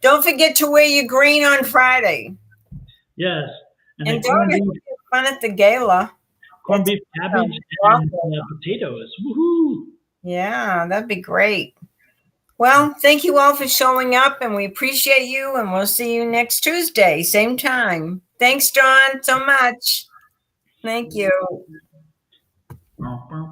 Don't forget to wear your green on Friday. Yes. And don't have fun at the gala. Corned beef, cabbage, and potatoes. Woohoo! Yeah, that'd be great. Well, thank you all for showing up, and we appreciate you, and we'll see you next Tuesday, same time. Thanks, Dawn, so much. Thank you.